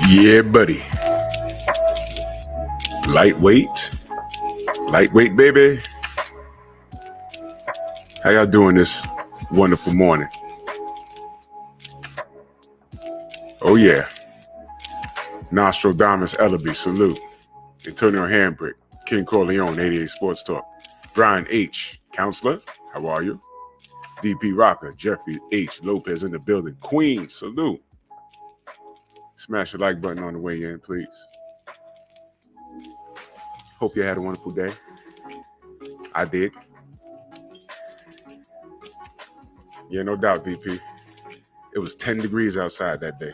Yeah, buddy. Lightweight. Lightweight, baby. How y'all doing this wonderful morning? Oh, yeah. Nostradamus Ellaby, salute. Antonio Hambrick, King Corleone, 88 Sports Talk. Brian H., Counselor, how are you? DP Rocker, Jeffrey H. Lopez in the building. Queen, salute. Smash the like button on the way in, please. Hope you had a wonderful day. I did. Yeah, no doubt, DP. It was 10 degrees outside that day.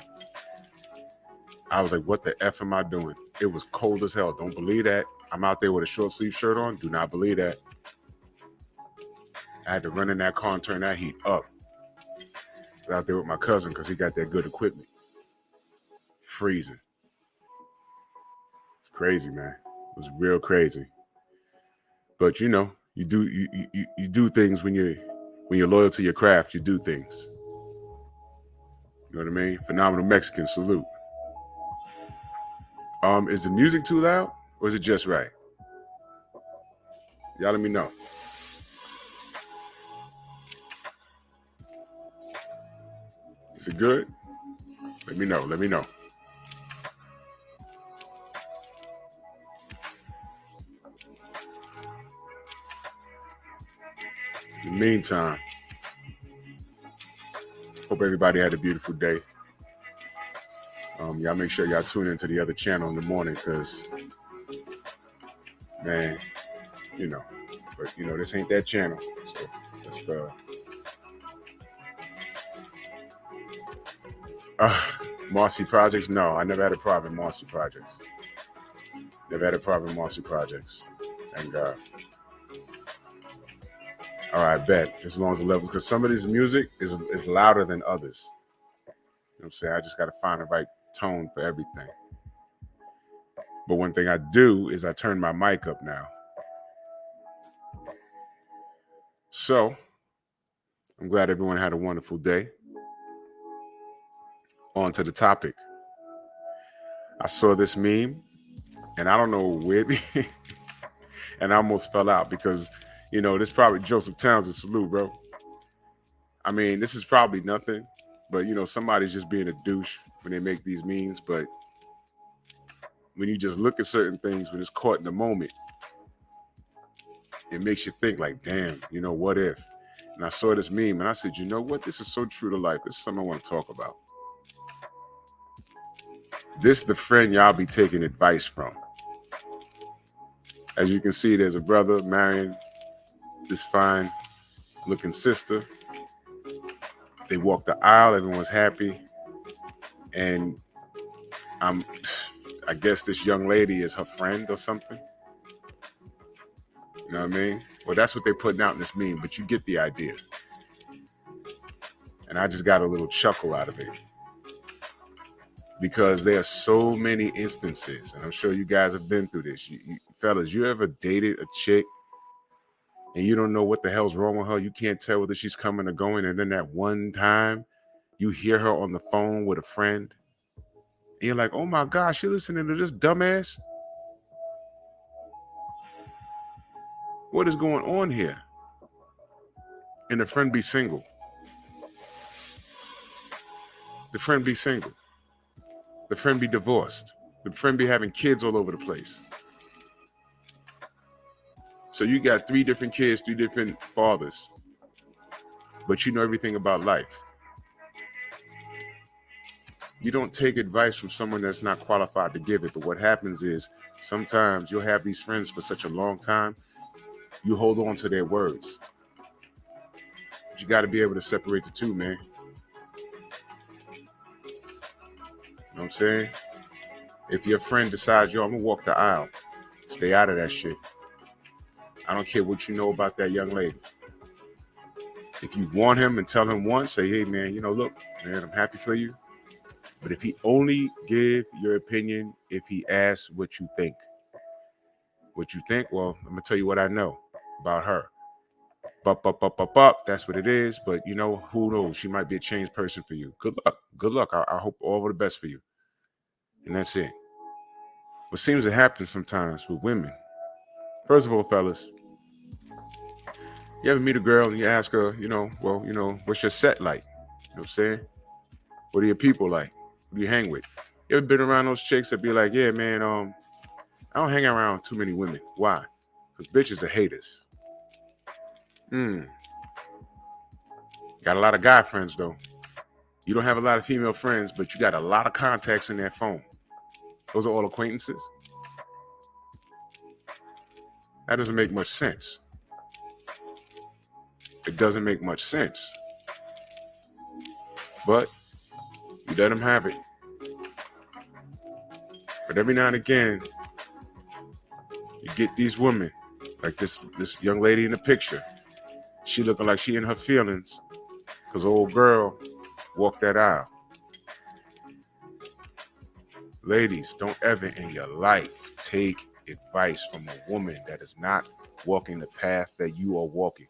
I was like, what the F am I doing? It was cold as hell. Don't believe that. I'm out there with a short sleeve shirt on. Do not believe that. I had to run in that car and turn that heat up. I was out there with my cousin because he got that good equipment. Freezing. It's crazy, man. It was real crazy. But you know, you do things when you're loyal to your craft. You do things. You know what I mean? Phenomenal Mexican, salute. Is the music too loud or is it just right? Y'all let me know. Is it good? Let me know. In the meantime, hope everybody had a beautiful day. Y'all make sure y'all tune into the other channel in the morning because, man, but this ain't that channel. So just Marcy Projects. No, I never had a problem with Marcy Projects. Thank God. All right, bet. As long as the level, because some of this music is louder than others. You know what I'm saying? I just got to find the right tone for everything. But one thing I do is I turn my mic up now. So I'm glad everyone had a wonderful day. On to the topic. I saw this meme, and I don't know where, and I almost fell out because, this probably Joseph Townsend, salute, bro. I mean, this is probably nothing, but, somebody's just being a douche when they make these memes. But when you just look at certain things, when it's caught in the moment, it makes you think like, damn, what if? And I saw this meme, and I said, you know what? This is so true to life. This is something I want to talk about. This the friend y'all be taking advice from. As you can see, there's a brother marrying this fine looking sister. They walk the aisle, everyone's happy. And I guess this young lady is her friend or something. You know what I mean? Well, that's what they're putting out in this meme, but you get the idea. And I just got a little chuckle out of it. Because there are so many instances, and I'm sure you guys have been through this. You fellas, you ever dated a chick and you don't know what the hell's wrong with her? You can't tell whether she's coming or going, and then that one time you hear her on the phone with a friend, and you're like, oh my gosh, you're listening to this dumbass? What is going on here? And the friend be single. The friend be single. The friend be divorced. The friend be having kids all over the place. So you got 3 different kids, 3 different fathers, but you know everything about life. You don't take advice from someone that's not qualified to give it, but what happens is sometimes you'll have these friends for such a long time, you hold on to their words. But you got to be able to separate the two, man. You know what I'm saying? If your friend decides, I'm going to walk the aisle, stay out of that shit. I don't care what you know about that young lady. If you want him and tell him once, say, hey, man, look, man, I'm happy for you. But if he only give your opinion, if he asks what you think, well, I'm going to tell you what I know about her. That's what it is. But who knows? She might be a changed person for you. Good luck. Good luck. I hope all the best for you. And that's it. What seems to happen sometimes with women. First of all, fellas, you ever meet a girl and you ask her, what's your set like? You know what I'm saying? What are your people like? Who do you hang with? You ever been around those chicks that be like, yeah, man, I don't hang around too many women. Why? Because bitches are haters. Got a lot of guy friends, though. You don't have a lot of female friends, but you got a lot of contacts in that phone. Those are all acquaintances. That doesn't make much sense. It doesn't make much sense. But you let them have it. But every now and again, you get these women, like this young lady in the picture. She looking like she in her feelings because old girl walked that aisle. Ladies, don't ever in your life take advice from a woman that is not walking the path that you are walking.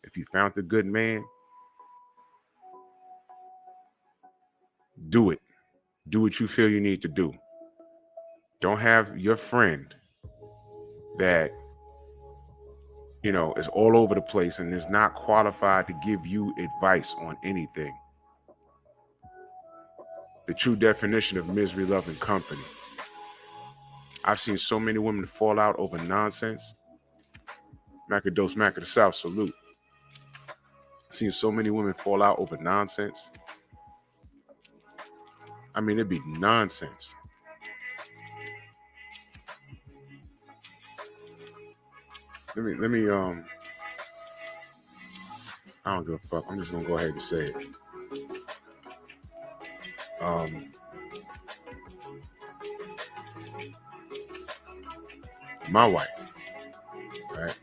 If you found a good man, do it. Do what you feel you need to do. Don't have your friend that, is all over the place and is not qualified to give you advice on anything. The true definition of misery, love, and company. I've seen so many women fall out over nonsense. Macados, Mac of the South, salute. I've seen so many women fall out over nonsense. I mean, it'd be nonsense. Let me I don't give a fuck. I'm just gonna go ahead and say it. My wife, right,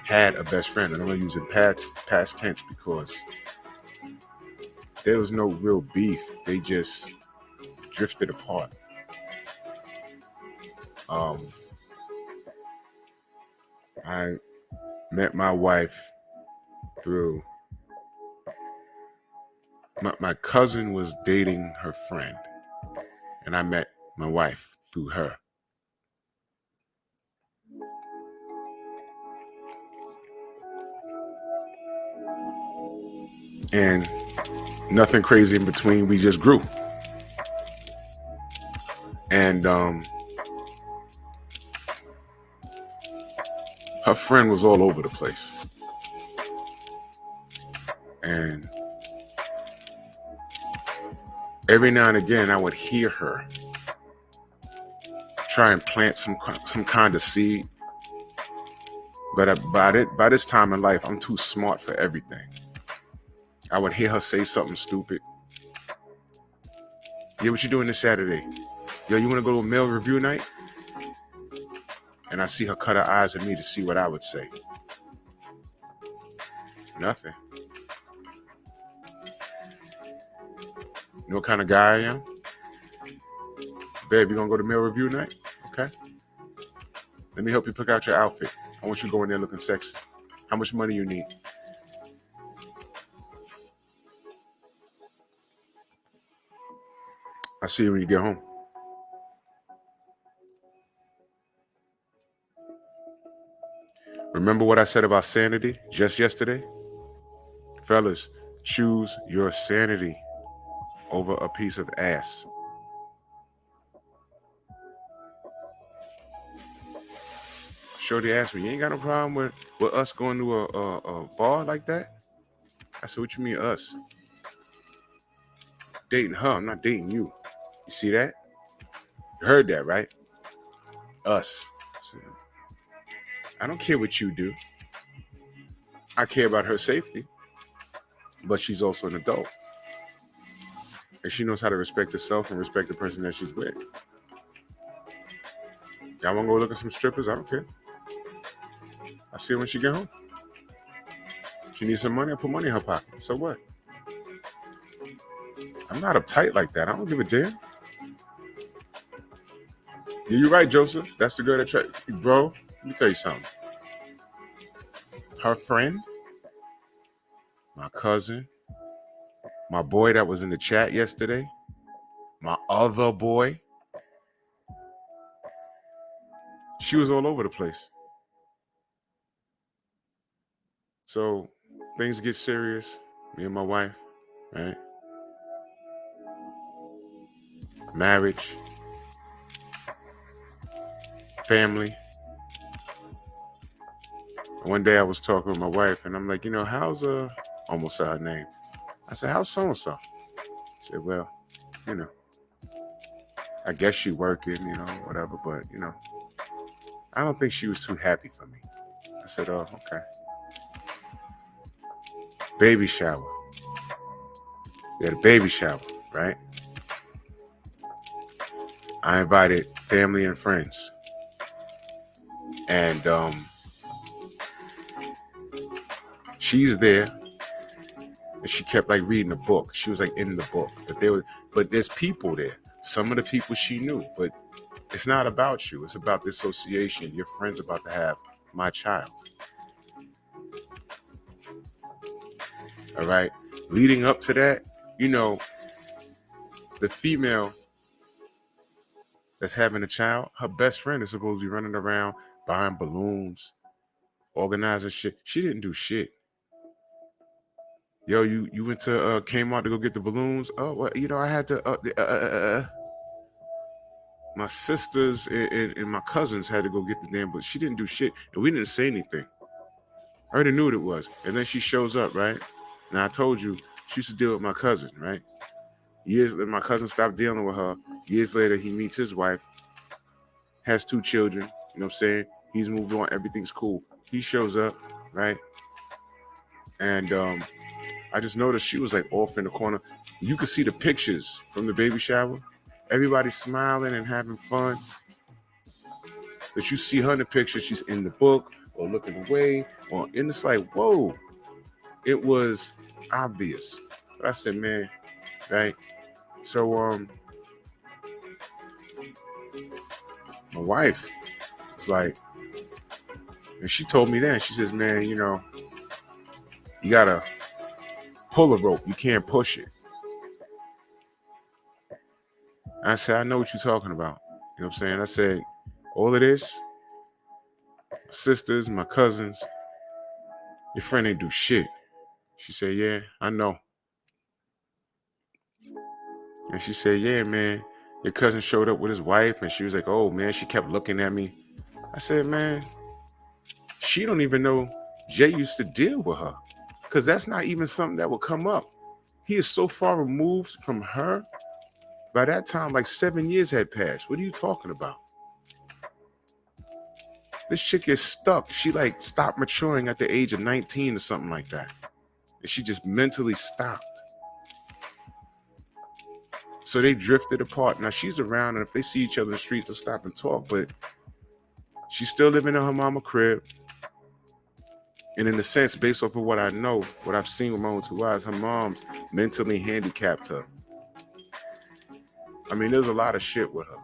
had a best friend, and I'm gonna use it past tense because there was no real beef. They just drifted apart. I met my wife through my cousin was dating her friend, and I met my wife through her. And nothing crazy in between. We just grew. And her friend was all over the place. And every now and again, I would hear her try and plant some kind of seed. But by this time in life, I'm too smart for everything. I would hear her say something stupid. Yeah, what you doing this Saturday? Yo, you want to go to a male review night? And I see her cut her eyes at me to see what I would say. Nothing. You know what kind of guy I am? Babe, you gonna go to male review night? Okay. Let me help you pick out your outfit. I want you to go in there looking sexy. How much money you need? I'll see you when you get home. Remember what I said about sanity just yesterday? Fellas, choose your sanity over a piece of ass. Shorty asked me, you ain't got no problem with us going to a bar like that? I said, what you mean us? Dating her, I'm not dating you. You see that? You heard that, right? Us. So, I don't care what you do. I care about her safety. But she's also an adult. And she knows how to respect herself and respect the person that she's with. Y'all want to go look at some strippers? I don't care. I'll see her when she get home. She needs some money, I put money in her pocket. So what? I'm not uptight like that. I don't give a damn. Yeah, you're right, Joseph. That's the girl that tried. Bro, let me tell you something. Her friend my cousin, my boy that was in the chat yesterday, my other boy. She was all over the place. So things get serious. Me and my wife, right? Marriage, family. One day I was talking with my wife and I'm like, how's almost said her name. I said, how's so-and-so? She said, well, I guess she working, whatever, but I don't think she was too happy for me. I said, oh, okay. Baby shower. We had a baby shower, right? I invited family and friends. And she's there. And she kept like reading a book. She was like in the book. But there's people there. Some of the people she knew. But it's not about you. It's about the association. Your friend's about to have my child. All right. Leading up to that, the female that's having a child, her best friend is supposed to be running around buying balloons, organizing shit. She didn't do shit. Yo, you went to Kmart to go get the balloons? Oh, well, I had to. My sisters and my cousins had to go get the damn, but she didn't do shit, and we didn't say anything. I already knew what it was, and then she shows up, right? Now I told you she used to deal with my cousin, right? Years later, my cousin stopped dealing with her. Years later, he meets his wife, has 2 children. You know what I'm saying? He's moved on. Everything's cool. He shows up, right? And I just noticed she was like off in the corner. You could see the pictures from the baby shower. Everybody's smiling and having fun. But you see her in the picture, she's in the book or looking away, and it's like, whoa. It was obvious. But I said, man, right? So my wife was like, and she told me then, she says, man, you gotta pull a rope. You can't push it. I said, I know what you're talking about. You know what I'm saying? I said, all of this, my sisters, my cousins, your friend ain't do shit. She said, yeah, I know. And she said, yeah, man, your cousin showed up with his wife and she was like, oh, man, she kept looking at me. I said, man, she don't even know Jay used to deal with her because that's not even something that would come up. He is so far removed from her. By that time, like 7 years had passed. What are you talking about? This chick is stuck. She like stopped maturing at the age of 19 or something like that. And she just mentally stopped. So they drifted apart. Now she's around, and if they see each other in the street, they'll stop and talk. But she's still living in her mama crib. And in a sense, based off of what I know, what I've seen with my own 2 eyes, her mom's mentally handicapped her. I mean, there's a lot of shit with her.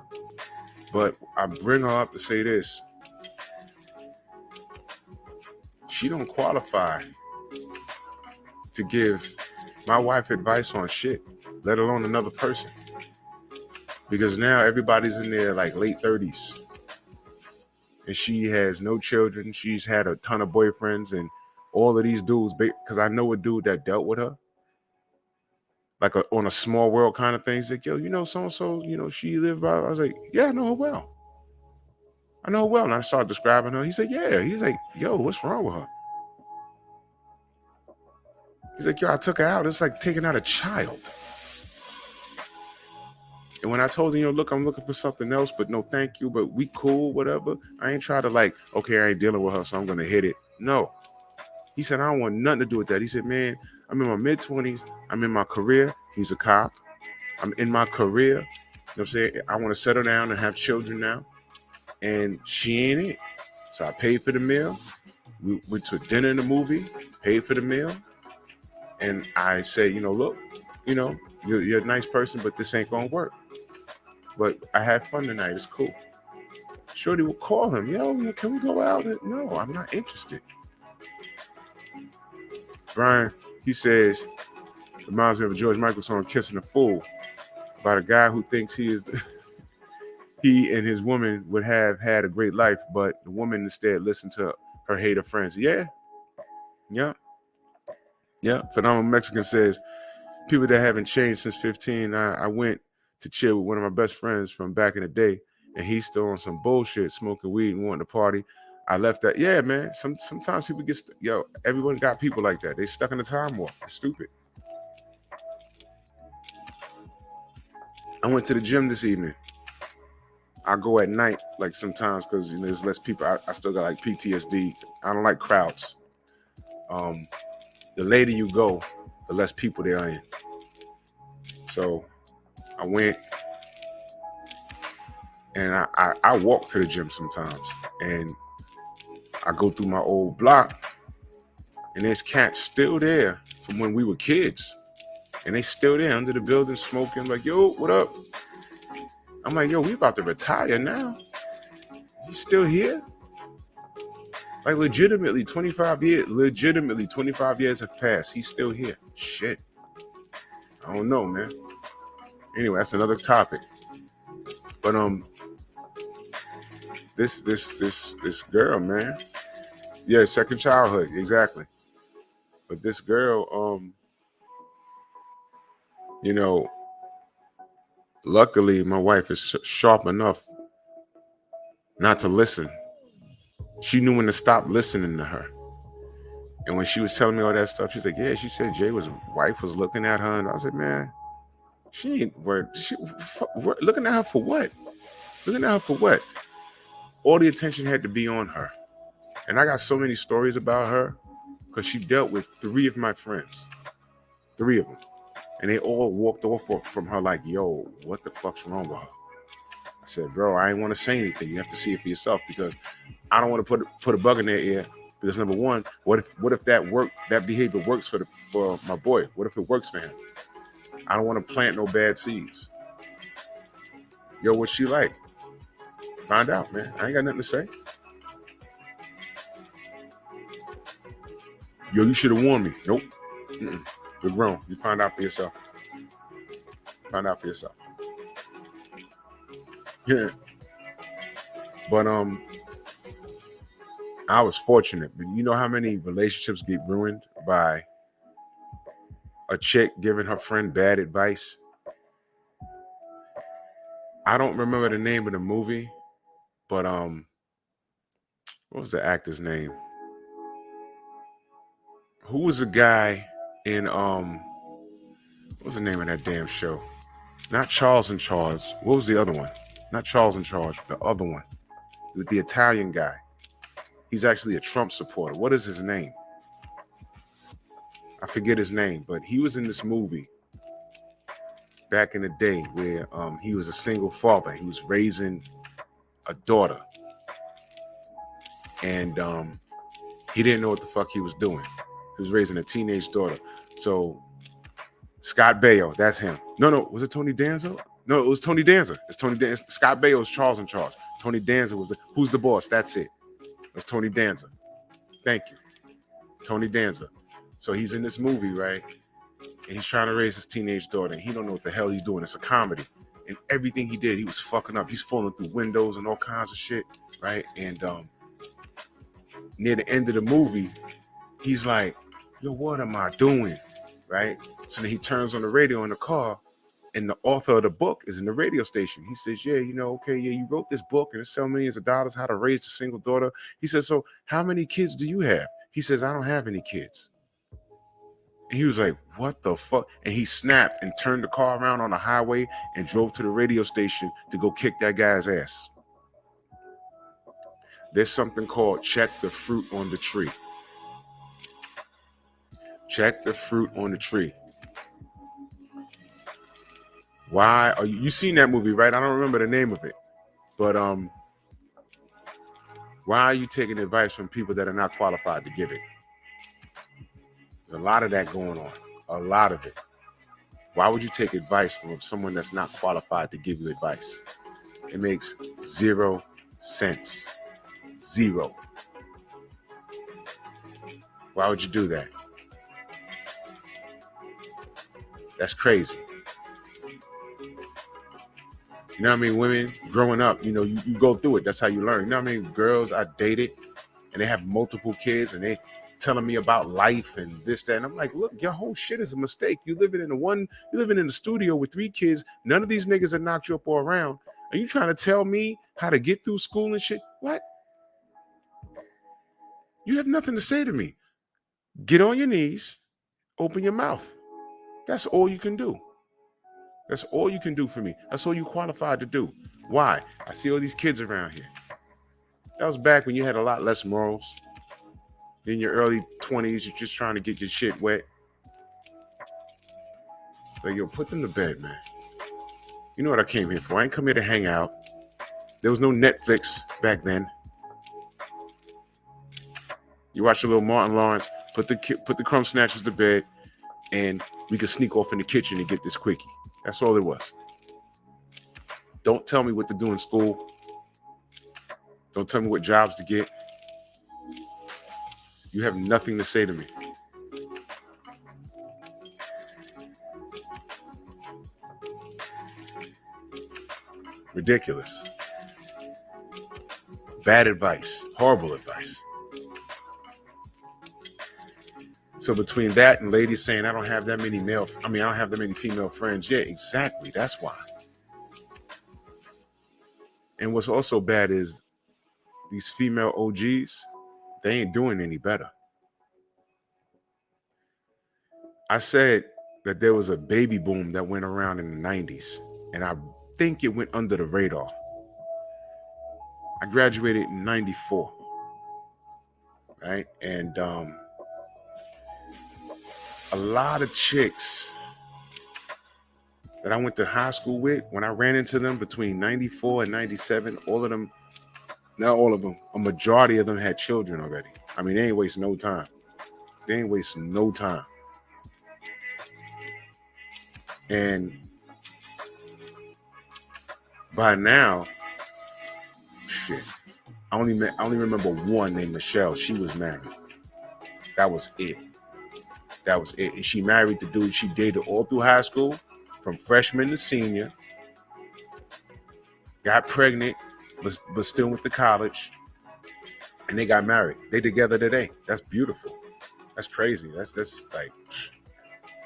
But I bring her up to say this. She don't qualify to give my wife advice on shit, let alone another person. Because now everybody's in their like late 30s. And she has no children. She's had a ton of boyfriends and all of these dudes. Because I know a dude that dealt with her. Like on a small world kind of thing. He's like, yo, so-and-so, she lived by. I was like, yeah, I know her well. I know her well. And I started describing her. He said, yeah. He's like, yo, what's wrong with her? He's like, yo, I took her out. It's like taking out a child. And when I told him, look, I'm looking for something else, but no, thank you. But we cool, whatever. I ain't try to like, okay, I ain't dealing with her, so I'm going to hit it. No. He said, I don't want nothing to do with that. He said, man, I'm in my mid-20s. I'm in my career. He's a cop. I'm in my career. You know what I'm saying? I want to settle down and have children now. And she ain't it. So I paid for the meal. We went to dinner and a movie, paid for the meal. And I say, look, you're a nice person, but this ain't going to work. But I had fun tonight. It's cool. Shorty will call him. Yo, can we go out? No, I'm not interested. Brian, He says, reminds me of a George Michael song, Kissing a Fool, about a guy who thinks he and his woman would have had a great life, but the woman instead listened to her hater friends. Yeah. Phenomenal Mexican says, people that haven't changed since 15. I went to chill with one of my best friends from back in the day, and he's still on some bullshit, smoking weed and wanting to party. I left that. Yeah, man. Sometimes people get everyone got people like that. They stuck in the time warp. It's stupid. I went to the gym this evening. I go at night, like sometimes, because there's less people. I still got like PTSD. I don't like crowds. The later you go, the less people there are in. So I went, and I walk to the gym sometimes, and I go through my old block, and there's cats still there from when we were kids, and they still there under the building smoking. Like, yo, what up? I'm like, yo, we about to retire now. You still here? Like, legitimately 25 years have passed. He's still here. Shit. I don't know, man. Anyway, that's another topic. But this girl, man. Yeah, second childhood, exactly. But this girl, luckily my wife is sharp enough not to listen. She knew when to stop listening to her. And when she was telling me all that stuff, she's like, yeah, she said Jay's wife was looking at her. And I was like, man, she ain't looking at her for what? Looking at her for what? All the attention had to be on her. And I got so many stories about her because she dealt with 3 of my friends. 3 of them. And they all walked off from her like, yo, what the fuck's wrong with her? I said, bro, I ain't want to say anything. You have to see it for yourself because I don't want to put a bug in their ear. Because number one, what if that behavior works for my boy? What if it works for him? I don't want to plant no bad seeds. Yo, what's she like? Find out, man. I ain't got nothing to say. Yo, you should have warned me. Nope. You're grown. You find out for yourself. Find out for yourself. Yeah. But I was fortunate. But you know how many relationships get ruined by a chick giving her friend bad advice? I don't remember the name of the movie, but what was the actor's name? Who was the guy in what was the name of that damn show? Not Charles in Charge. What was the other one? Not Charles in Charge, the other one. With the Italian guy. He's actually a Trump supporter. What is his name? I forget his name, but he was in this movie back in the day where he was a single father. He was raising a daughter. And he didn't know what the fuck he was doing. He was raising a teenage daughter. So Scott Baio, that's him. No, was it Tony Danza? No, it was Tony Danza. It's Tony Danza. Scott Baio is Charles in Charge. Tony Danza was who's the boss? That's it. It's Tony Danza. Thank you. Tony Danza. So he's in this movie, right? And he's trying to raise his teenage daughter, and he don't know what the hell he's doing. It's a comedy. And everything he did, he was fucking up. He's falling through windows and all kinds of shit, right? And near the end of the movie, he's like, yo, what am I doing? Right? So then he turns on the radio in the car, and the author of the book is in the radio station. He says, yeah, you wrote this book and it's selling millions of dollars, how to raise a single daughter. He says, so how many kids do you have? He says, I don't have any kids. And he was like, what the fuck? And he snapped and turned the car around on the highway and drove to the radio station to go kick that guy's ass. There's something called check the fruit on the tree. Check the fruit on the tree. Why are you seen that movie, right? I don't remember the name of it. But why are you taking advice from people that are not qualified to give it? There's a lot of that going on. A lot of it. Why would you take advice from someone that's not qualified to give you advice? It makes 0 sense. 0. Why would you do that? That's crazy. You know what I mean? Women growing up, you go through it. That's how you learn. You know what I mean? Girls I dated and they have multiple kids and they telling me about life and this, that. And I'm like, look, your whole shit is a mistake. You living in the studio with 3 kids. None of these niggas that knocked you up or around. Are you trying to tell me how to get through school and shit? What? You have nothing to say to me. Get on your knees, open your mouth. That's all you can do. That's all you can do for me. That's all you qualified to do. Why? I see all these kids around here. That was back when you had a lot less morals. In your early 20s, you're just trying to get your shit wet. Like, yo, put them to bed, man. You know what I came here for. I ain't come here to hang out. There was no Netflix back then. You watch a little Martin Lawrence, put the crumb snatchers to bed, and we could sneak off in the kitchen and get this quickie. That's all it was. Don't tell me what to do in school. Don't tell me what jobs to get. You have nothing to say to me. Ridiculous. Bad advice. Horrible advice. So between that and ladies saying I don't have that many female friends. Yeah, exactly. That's why. And what's also bad is these female OGs, they ain't doing any better. I said that there was a baby boom that went around in the 90s, and I think it went under the radar. I graduated in 94, right? And a lot of chicks that I went to high school with, when I ran into them between 94 and 97, all of them, not all of them, a majority of them had children already. I mean, they ain't wasting no time. And by now, shit, I only remember one named Michelle. She was married. That was it. And she married the dude she dated all through high school, from freshman to senior. Got pregnant, but still went to college. And they got married. They together today. That's beautiful. That's crazy. That's like,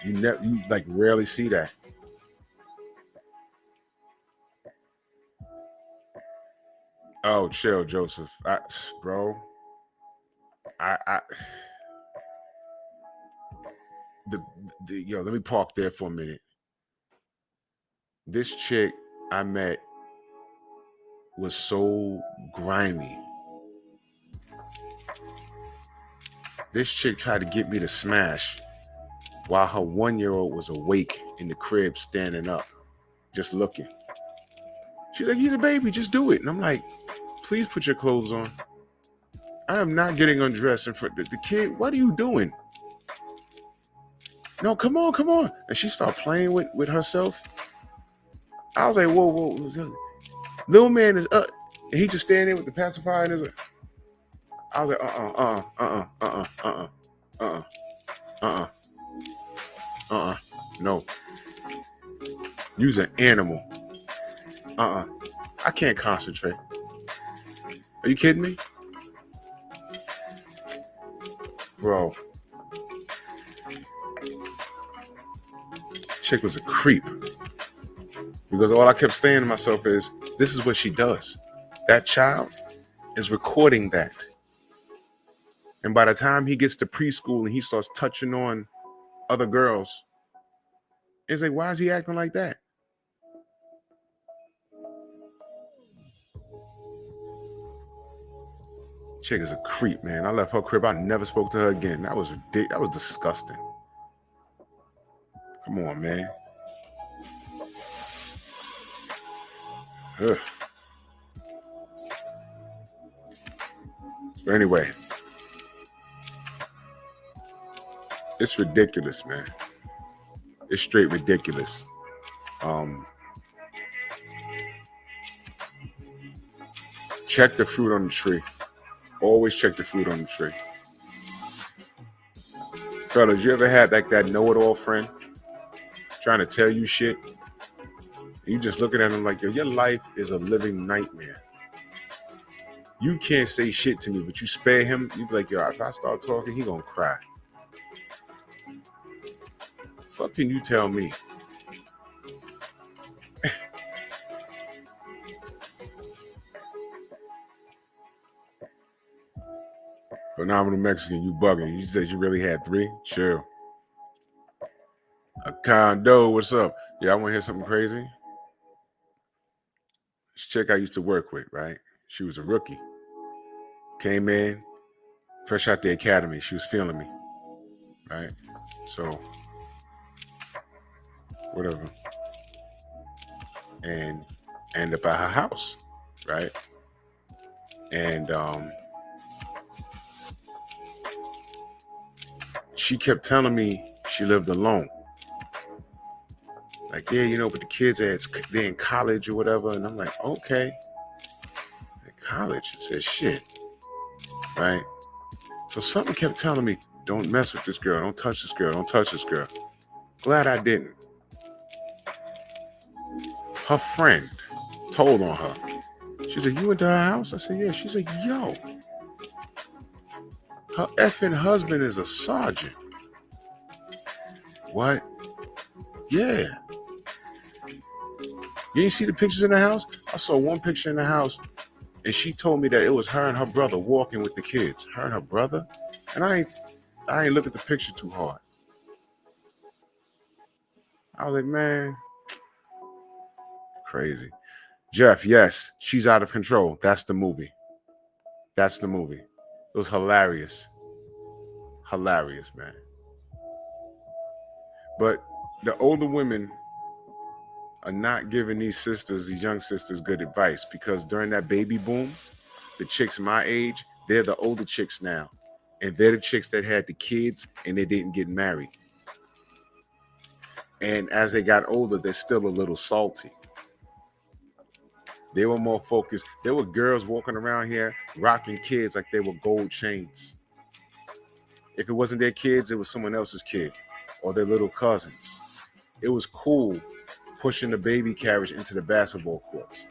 you like rarely see that. Oh, chill, Joseph. Bro. Yo, let me park there for a minute. This chick I met was so grimy. This chick tried to get me to smash while her 1-year-old was awake in the crib standing up, just looking. She's like, he's a baby, just do it. And I'm like, please put your clothes on. I am not getting undressed in front of the kid. What are you doing? No, come on. And she started playing with herself. I was like, whoa. Little man is up. And he just standing there with the pacifier in his. I was like, no. You's an animal. I can't concentrate. Are you kidding me? Bro. Chick was a creep. Because all I kept saying to myself is, this is what she does. That child is recording that. And by the time he gets to preschool and he starts touching on other girls, it's like, why is he acting like that? Chick is a creep, man. I left her crib. I never spoke to her again. That was ridiculous. That was disgusting. Come on, man. Ugh. But anyway, it's ridiculous, man. It's straight ridiculous. Check the fruit on the tree. Always check the fruit on the tree. Fellas, you ever had like that know-it-all friend? trying to tell you shit. You just looking at him like, yo, your life is a living nightmare. You can't say shit to me, but you spare him. You be like, yo, if I start talking, he gonna cry. Fuck can you tell me? Phenomenal Mexican, you bugging. You said you really had 3? Chill. A condo, what's up? Yeah, I want to hear something crazy. This chick I used to work with, right? She was a rookie. Came in, fresh out the academy. She was feeling me, right? So, whatever. And end up at her house, right? And she kept telling me she lived alone. Like, yeah, you know, but the kids, they're in college or whatever. And I'm like, okay. In college? I said, shit. Right? So something kept telling me, don't mess with this girl. Don't touch this girl. Don't touch this girl. Glad I didn't. Her friend told on her. She said, you went to her house? I said, yeah. She's like, yo. Her effing husband is a sergeant. What? Yeah. You didn't see the pictures in the house? I saw one picture in the house, and she told me that it was her and her brother walking with the kids. Her and her brother? And I ain't look at the picture too hard. I was like, man, crazy. Jeff, yes, she's out of control. That's the movie. That's the movie. It was hilarious. Hilarious, man. But the older women are not giving these young sisters, good advice, because during that baby boom, the chicks my age, they're the older chicks now. And they're the chicks that had the kids and they didn't get married. And as they got older, they're still a little salty. They were more focused. There were girls walking around here rocking kids like they were gold chains. If it wasn't their kids, it was someone else's kid or their little cousins. It was cool pushing the baby carriage into the basketball courts.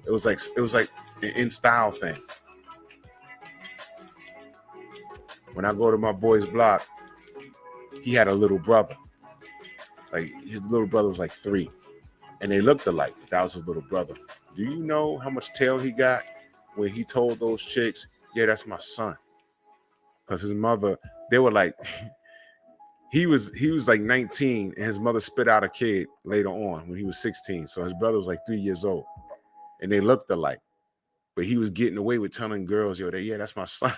It was like an in-style thing. When I go to my boy's block, he had a little brother. Like, his little brother was like 3. And they looked alike. That was his little brother. Do you know how much tail he got when he told those chicks, yeah, that's my son? Because his mother, they were like, he was like 19 and his mother spit out a kid later on when he was 16. So his brother was like 3 years old. And they looked alike. But he was getting away with telling girls, yo, yeah, that's my son.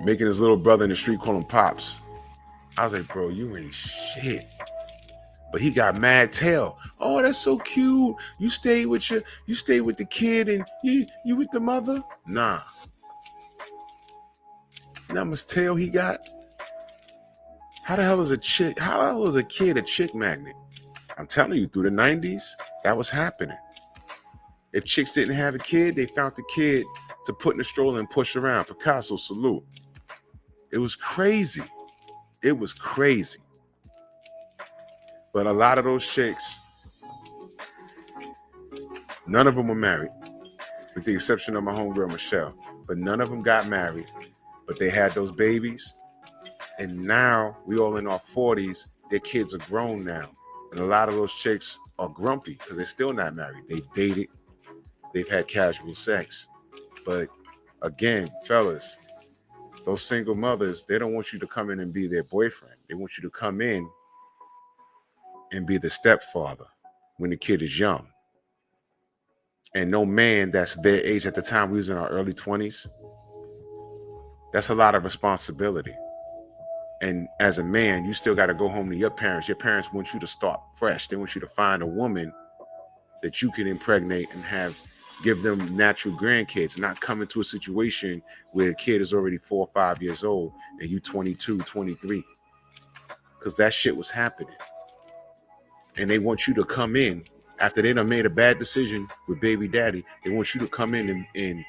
Making his little brother in the street call him Pops. I was like, bro, you ain't shit. But he got mad tail. Oh, that's so cute. You stay with the kid and you with the mother? Nah. You know how much tail he got? How the hell is a kid a chick magnet? I'm telling you, through the 90s, that was happening. If chicks didn't have a kid, they found the kid to put in a stroller and push around. Picasso, salute. It was crazy. It was crazy. But a lot of those chicks, none of them were married, with the exception of my homegirl, Michelle. But none of them got married, but they had those babies. And now we all in our 40s, their kids are grown now. And a lot of those chicks are grumpy because they're still not married. They've dated, they've had casual sex. But again, fellas, those single mothers, they don't want you to come in and be their boyfriend. They want you to come in and be the stepfather when the kid is young. And no man that's their age at the time, we was in our early 20s, that's a lot of responsibility. And as a man, you still got to go home to your parents. Your parents want you to start fresh. They want you to find a woman that you can impregnate and give them natural grandkids, not come into a situation where the kid is already 4 or 5 years old and you 22, 23. Because that shit was happening. And they want you to come in after they done made a bad decision with baby daddy. They want you to come in and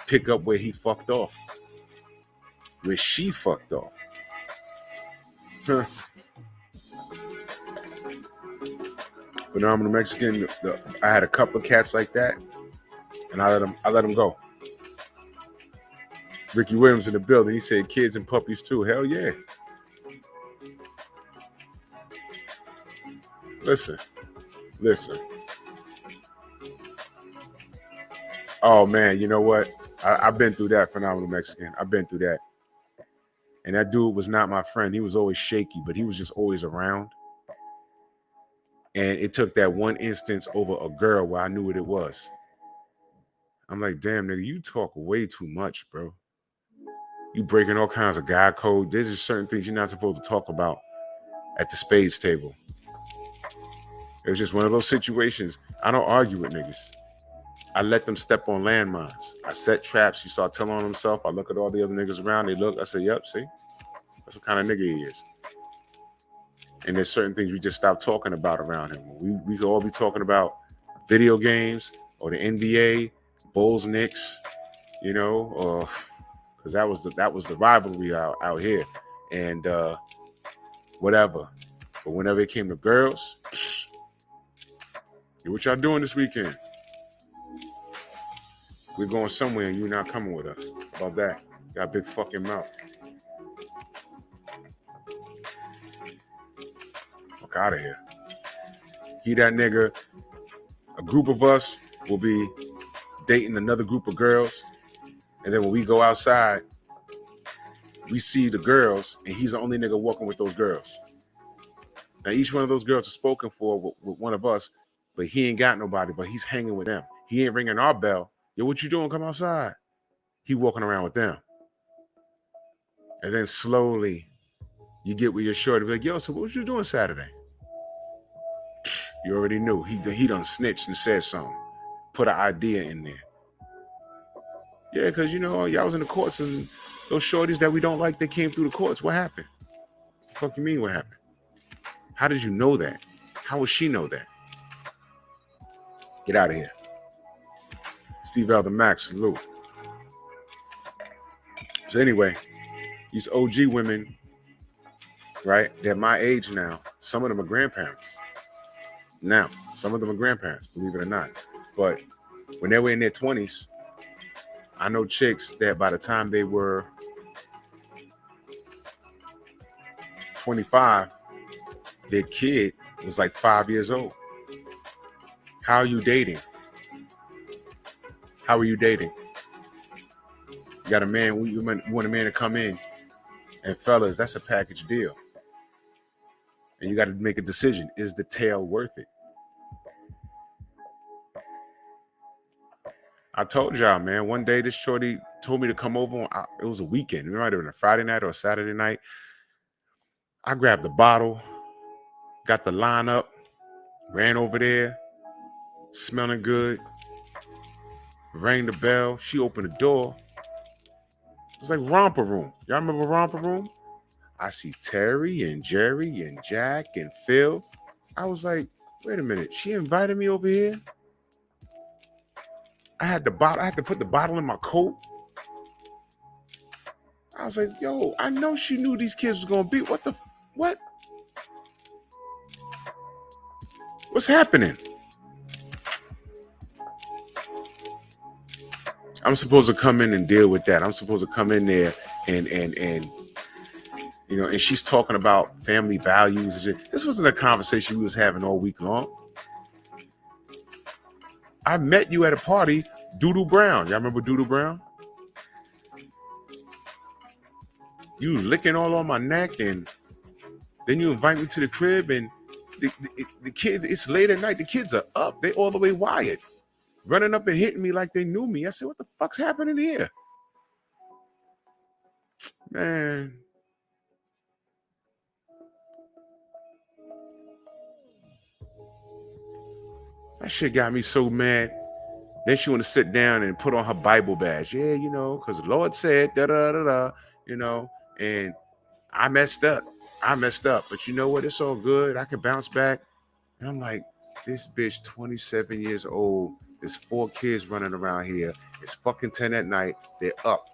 pick up where he fucked off. where she fucked off. Huh. Phenomenal Mexican. I had a couple of cats like that, and I let them go. Ricky Williams in the building. He said kids and puppies too. Hell yeah. Listen. Oh man, you know what? I've been through that, Phenomenal Mexican. I've been through that. And that dude was not my friend. He was always shaky, but he was just always around. And it took that one instance over a girl where I knew what it was. I'm like, damn, nigga, you talk way too much, bro. You breaking all kinds of guy code. There's just certain things you're not supposed to talk about at the spades table. It was just one of those situations. I don't argue with niggas. I let them step on landmines. I set traps. You start telling on himself. I look at all the other niggas around. They look. I say, yep, see? That's what kind of nigga he is. And there's certain things we just stop talking about around him. We could all be talking about video games or the NBA, Bulls, Knicks, you know, or because that was the rivalry out here, and whatever. But whenever it came to girls, what y'all doing this weekend? We're going somewhere and you're not coming with us. How about that? Got a big fucking mouth. Fuck out of here. He that nigga. A group of us will be dating another group of girls. And then when we go outside, we see the girls and he's the only nigga walking with those girls. Now, each one of those girls is spoken for with one of us, but he ain't got nobody, but he's hanging with them. He ain't ringing our bell. Yo, what you doing? Come outside. He walking around with them. And then slowly you get with your shorty, be like, yo, so what was you doing Saturday? You already knew. He done snitched and said something. Put an idea in there. Yeah, because, you know, y'all was in the courts and those shorties that we don't like, they came through the courts. What happened? What the fuck you mean what happened? How did you know that? How would she know that? Get out of here. Steve L. the Max, salute. So anyway, these OG women, right? They're my age now. Some of them are grandparents. Now, some of them are grandparents, believe it or not. But when they were in their 20s, I know chicks that by the time they were 25, their kid was like 5 years old. How are you dating? How are you dating? You got a man, you want a man to come in, and fellas, that's a package deal. And you got to make a decision. Is the tail worth it? I told y'all, man, one day this shorty told me to come over. It was a weekend. It might have been a Friday night or a Saturday night. I grabbed the bottle, got the line up, ran over there, smelling good, rang the bell. She opened the door. It was like Romper Room. Y'all remember Romper Room? I see Terry and Jerry and Jack and Phil. I was like, wait a minute. She invited me over here. I had to put the bottle in my coat. I was like, yo, I know she knew these kids was gonna be. What? What's happening? I'm supposed to come in and deal with that. I'm supposed to come in there and you know, and she's talking about family values. This wasn't a conversation we was having all week long. I met you at a party, Doodoo Brown. Y'all remember Doodoo Brown? You licking all on my neck, and then you invite me to the crib, and the kids, it's late at night. The kids are up. They all the way wired, running up and hitting me like they knew me. I said, what the fuck's happening here? Man. That shit got me so mad. Then she want to sit down and put on her Bible badge. Yeah, you know, because the Lord said, da-da-da-da, you know, and I messed up. But you know what? It's all good. I can bounce back. And I'm like, this bitch 27 years old. There's 4 kids running around here. It's fucking 10 at night. They're up.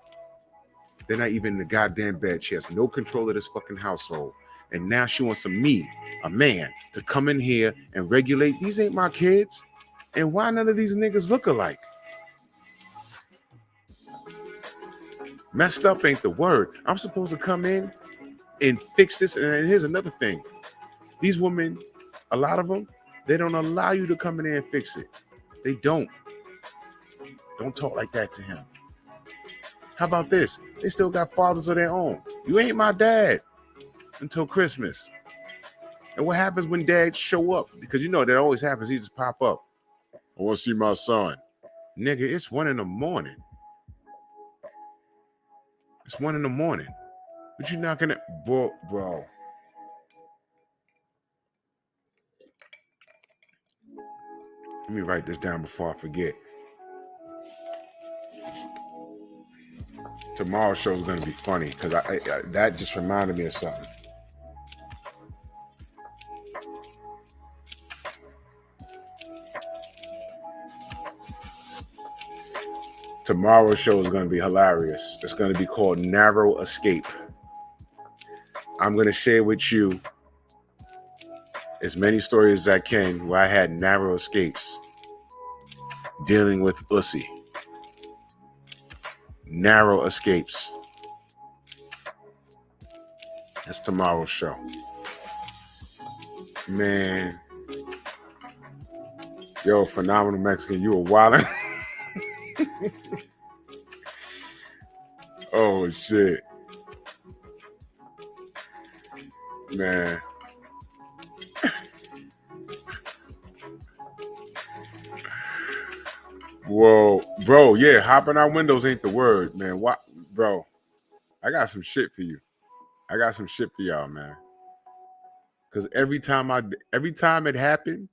They're not even in the goddamn bed. She has no control of this fucking household. And now she wants me, a man, to come in here and regulate. These ain't my kids. And why none of these niggas look alike? Messed up ain't the word. I'm supposed to come in and fix this. And here's another thing. These women, a lot of them, they don't allow you to come in there and fix it. They don't. Don't talk like that to him. How about this? They still got fathers of their own. You ain't my dad until Christmas. And what happens when dads show up? Because you know that always happens. He just pop up. I want to see my son. Nigga, it's 1 a.m. It's 1 a.m. But you're not gonna, bro. Let me write this down before I forget. Tomorrow's show is gonna be funny because I that just reminded me of something. Tomorrow's show is going to be hilarious. It's going to be called Narrow Escape. I'm going to share with you as many stories as I can where I had narrow escapes dealing with Ussy. Narrow escapes. That's tomorrow's show. Man. Yo, Phenomenal Mexican, you a wildin'. Oh shit, man. Whoa, bro. Yeah, hopping out windows ain't the word, man. What, bro? I got some shit for you. I got some shit for y'all, man. Because every time it happened,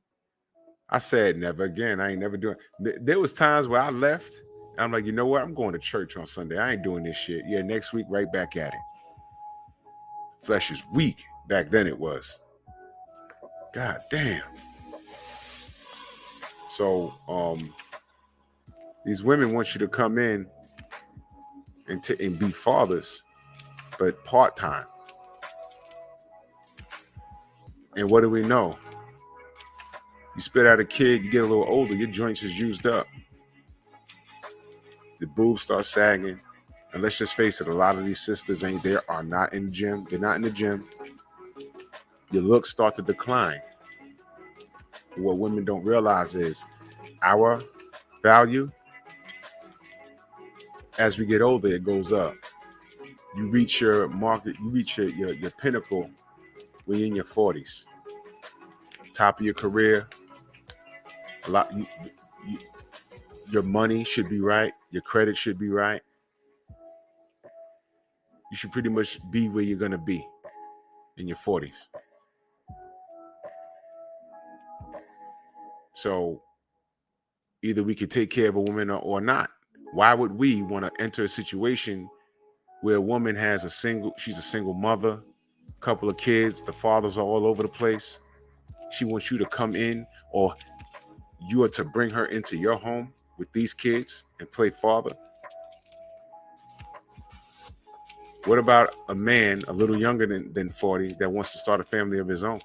I said never again. I ain't never doing. There was times where I left. And I'm like, you know what? I'm going to church on Sunday. I ain't doing this shit. Yeah, next week, right back at it. Flesh is weak. Back then it was. God damn. So, these women want you to come in and be fathers, but part-time. And what do we know? You spit out a kid, you get a little older, your joints is used up. The boobs start sagging. And let's just face it, a lot of these sisters are not in the gym. They're not in the gym. Your looks start to decline. What women don't realize is our value, as we get older, it goes up. You reach your market, you reach your pinnacle when you're in your 40s. Top of your career, your money should be right, your credit should be right. You should pretty much be where you're gonna be in your 40s. So either we could take care of a woman or not. Why would we want to enter a situation where a woman she's a single mother, couple of kids, the fathers are all over the place. She wants you to come in, or you are to bring her into your home with these kids and play father. What about a man a little younger than 40 that wants to start a family of his own?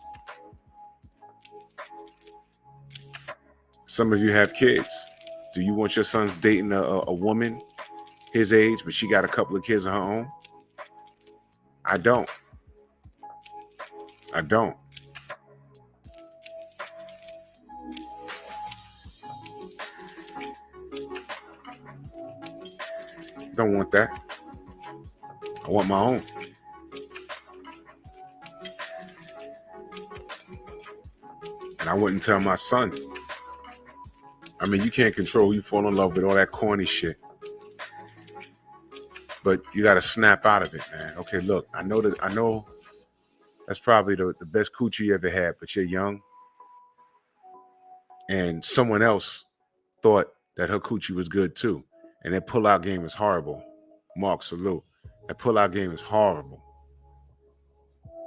Some of you have kids. Do you want your sons dating a woman his age, but she got a couple of kids of her own? I don't. Don't want that. I want my own. And I wouldn't tell my son. I mean, you can't control who you fall in love with, all that corny shit. But you got to snap out of it, man. Okay, look, I know that's probably the best coochie you ever had, but you're young. And someone else thought that her coochie was good too. And that pull-out game is horrible. Mark, salute. That pull-out game is horrible.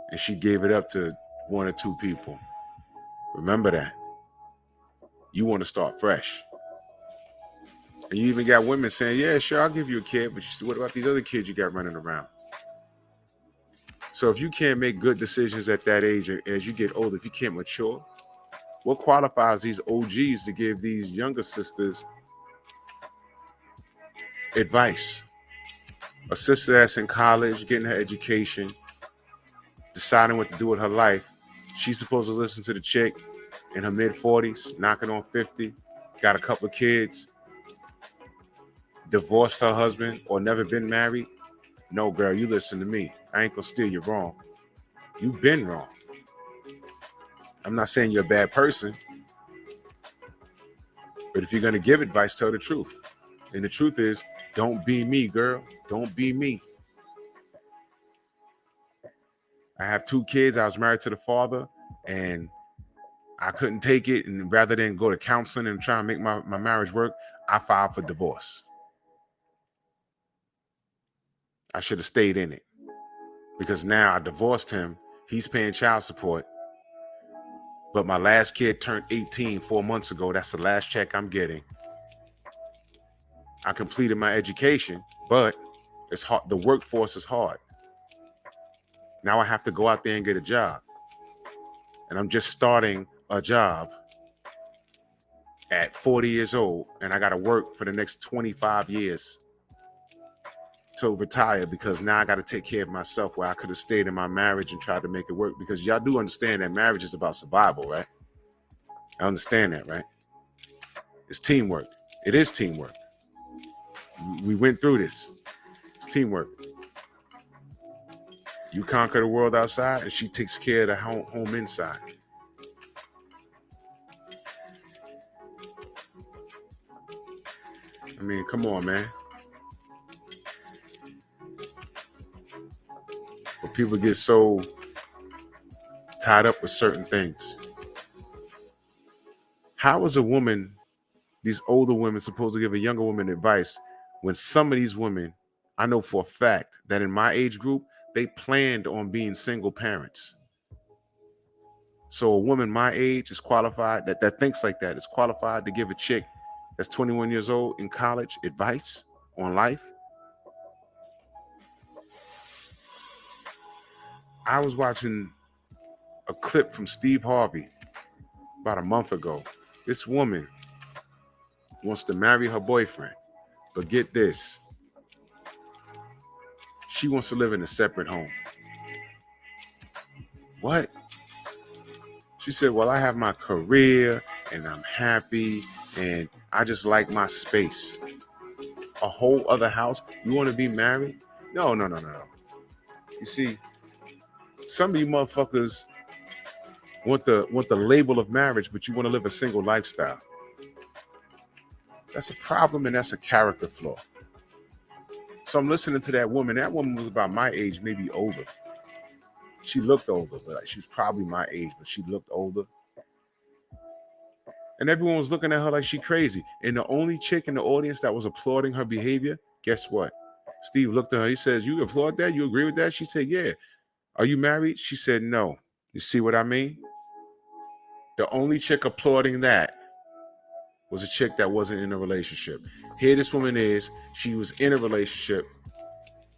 And she gave it up to 1 or 2 people. Remember that. You want to start fresh. And you even got women saying, yeah, sure, I'll give you a kid, but what about these other kids you got running around? So if you can't make good decisions at that age, as you get older, if you can't mature, what qualifies these OGs to give these younger sisters advice? A sister that's in college, getting her education, deciding what to do with her life. She's supposed to listen to the chick in her mid-40s, knocking on 50, got a couple of kids, divorced her husband or never been married. No, girl, you listen to me. I ain't gonna steer you wrong. You've been wrong. I'm not saying you're a bad person, but if you're gonna give advice, tell the truth. And the truth is, don't be me, girl. Don't be me. I have 2 kids. I was married to the father, and I couldn't take it. And rather than go to counseling and try and make my marriage work, I filed for divorce. I should have stayed in it, because now I divorced him. He's paying child support. But my last kid turned 18 4 months ago. That's the last check I'm getting. I completed my education, but it's hard. The workforce is hard. Now I have to go out there and get a job. And I'm just starting a job at 40 years old, and I got to work for the next 25 years to retire, because now I got to take care of myself, where I could have stayed in my marriage and tried to make it work. Because y'all do understand that marriage is about survival, right? I understand that, right? It's teamwork. It is teamwork. We went through this. It's teamwork. You conquer the world outside, and she takes care of the home inside. I mean, come on, man. But people get so tied up with certain things. How is a woman, these older women, supposed to give a younger woman advice when some of these women, I know for a fact that in my age group, they planned on being single parents. So a woman my age is qualified, that thinks like that, is qualified to give a chick that's 21 years old in college advice on life. I was watching a clip from Steve Harvey about a month ago. This woman wants to marry her boyfriend, but get this, she wants to live in a separate home. What? She said, well, I have my career and I'm happy and I just like my space. A whole other house? You want to be married? No. You see, some of you motherfuckers want the label of marriage, but you want to live a single lifestyle. That's a problem, and that's a character flaw. So I'm listening to that woman. That woman was about my age, maybe older. She looked older, but she was probably my age, but she looked older. And everyone was looking at her like she crazy. And the only chick in the audience that was applauding her behavior, guess what? Steve looked at her. He says, you applaud that? You agree with that? She said, yeah. Are you married? She said, no. You see what I mean? The only chick applauding that was a chick that wasn't in a relationship. Here this woman is. She was in a relationship,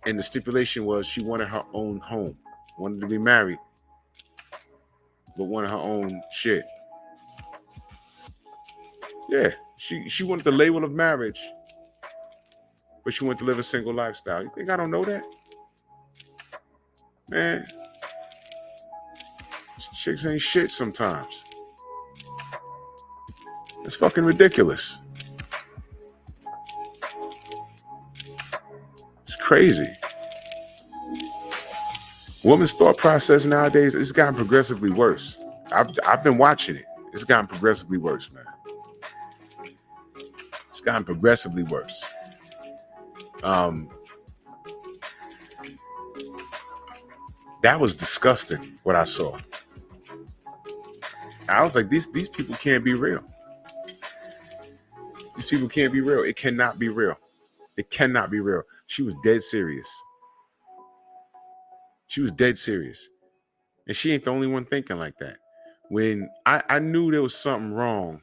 and the stipulation was she wanted her own home. Wanted to be married, but wanted her own shit. Yeah, she wanted the label of marriage, but she wanted to live a single lifestyle. You think I don't know that? Man, chicks ain't shit sometimes. It's fucking ridiculous. It's crazy. Women's thought process nowadays, it's gotten progressively worse. I've been watching it. It's gotten progressively worse, man. It's gotten progressively worse. That was disgusting, what I saw. I was like, these people can't be real. These people can't be real. It cannot be real. It cannot be real. She was dead serious. She was dead serious. And she ain't the only one thinking like that. When I knew there was something wrong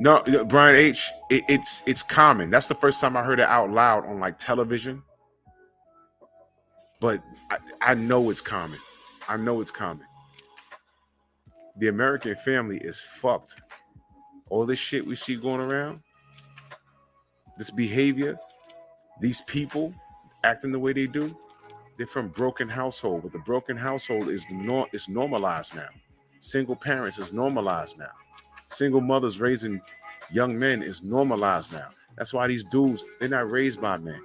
No, Brian H. It's common. That's the first time I heard it out loud on like television. But I know it's common. I know it's common. The American family is fucked. All this shit we see going around, this behavior, these people acting the way they do, they're from broken household. But the broken household is normalized now. Single parents is normalized now. Single mothers raising young men is normalized now. That's why these dudes, they're not raised by men.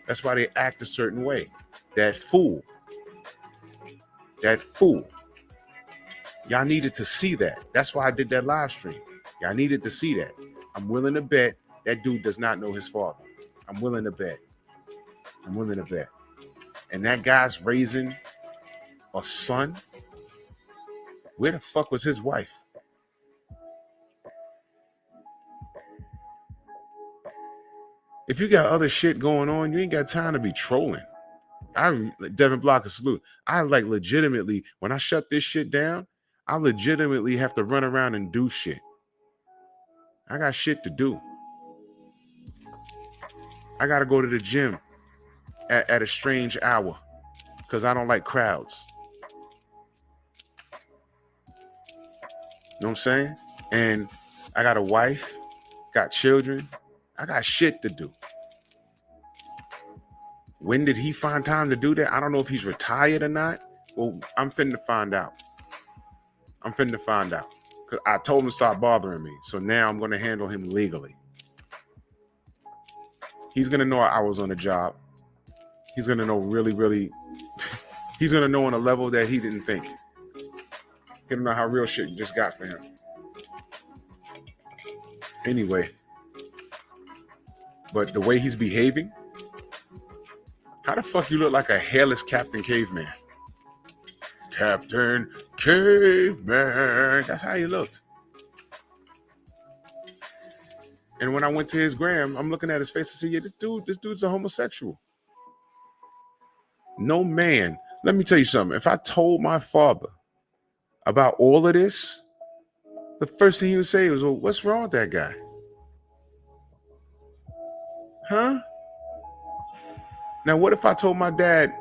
That's why they act a certain way. That fool. Y'all needed to see that. That's why I did that live stream. Y'all needed to see that. I'm willing to bet that dude does not know his father. I'm willing to bet. And that guy's raising a son. Where the fuck was his wife? If you got other shit going on, you ain't got time to be trolling. Devin Blocker, salute. I like legitimately, when I shut this shit down, I legitimately have to run around and do shit. I got shit to do. I got to go to the gym at a strange hour because I don't like crowds. You know what I'm saying? And I got a wife, got children. I got shit to do. When did he find time to do that? I don't know if he's retired or not. Well, I'm finna find out. Because I told him to stop bothering me. So now I'm going to handle him legally. He's going to know I was on the job. He's going to know really, really. He's going to know on a level that he didn't think. He's going to know how real shit just got for him. Anyway. But the way he's behaving. How the fuck you look like a hairless Captain Caveman? Captain Caveman. That's how he looked. And when I went to his gram, I'm looking at his face and say, yeah, this dude's a homosexual. No man. Let me tell you something. If I told my father about all of this, the first thing he would say was, well, what's wrong with that guy? Huh? Now, what if I told my dad,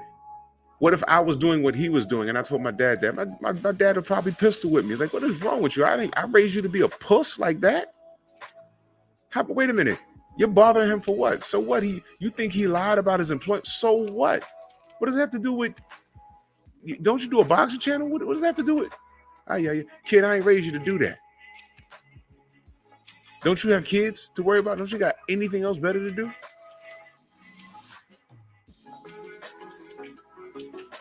what if I was doing what he was doing and I told my dad that? My dad would probably pistol with me. Like, what is wrong with you? I raised you to be a puss like that? Wait a minute. You're bothering him for what? So what? You think he lied about his employment? So what? What does it have to do with, don't you do a boxing channel? What does that have to do with? Oh, yeah. Kid, I ain't raised you to do that. Don't you have kids to worry about? Don't you got anything else better to do?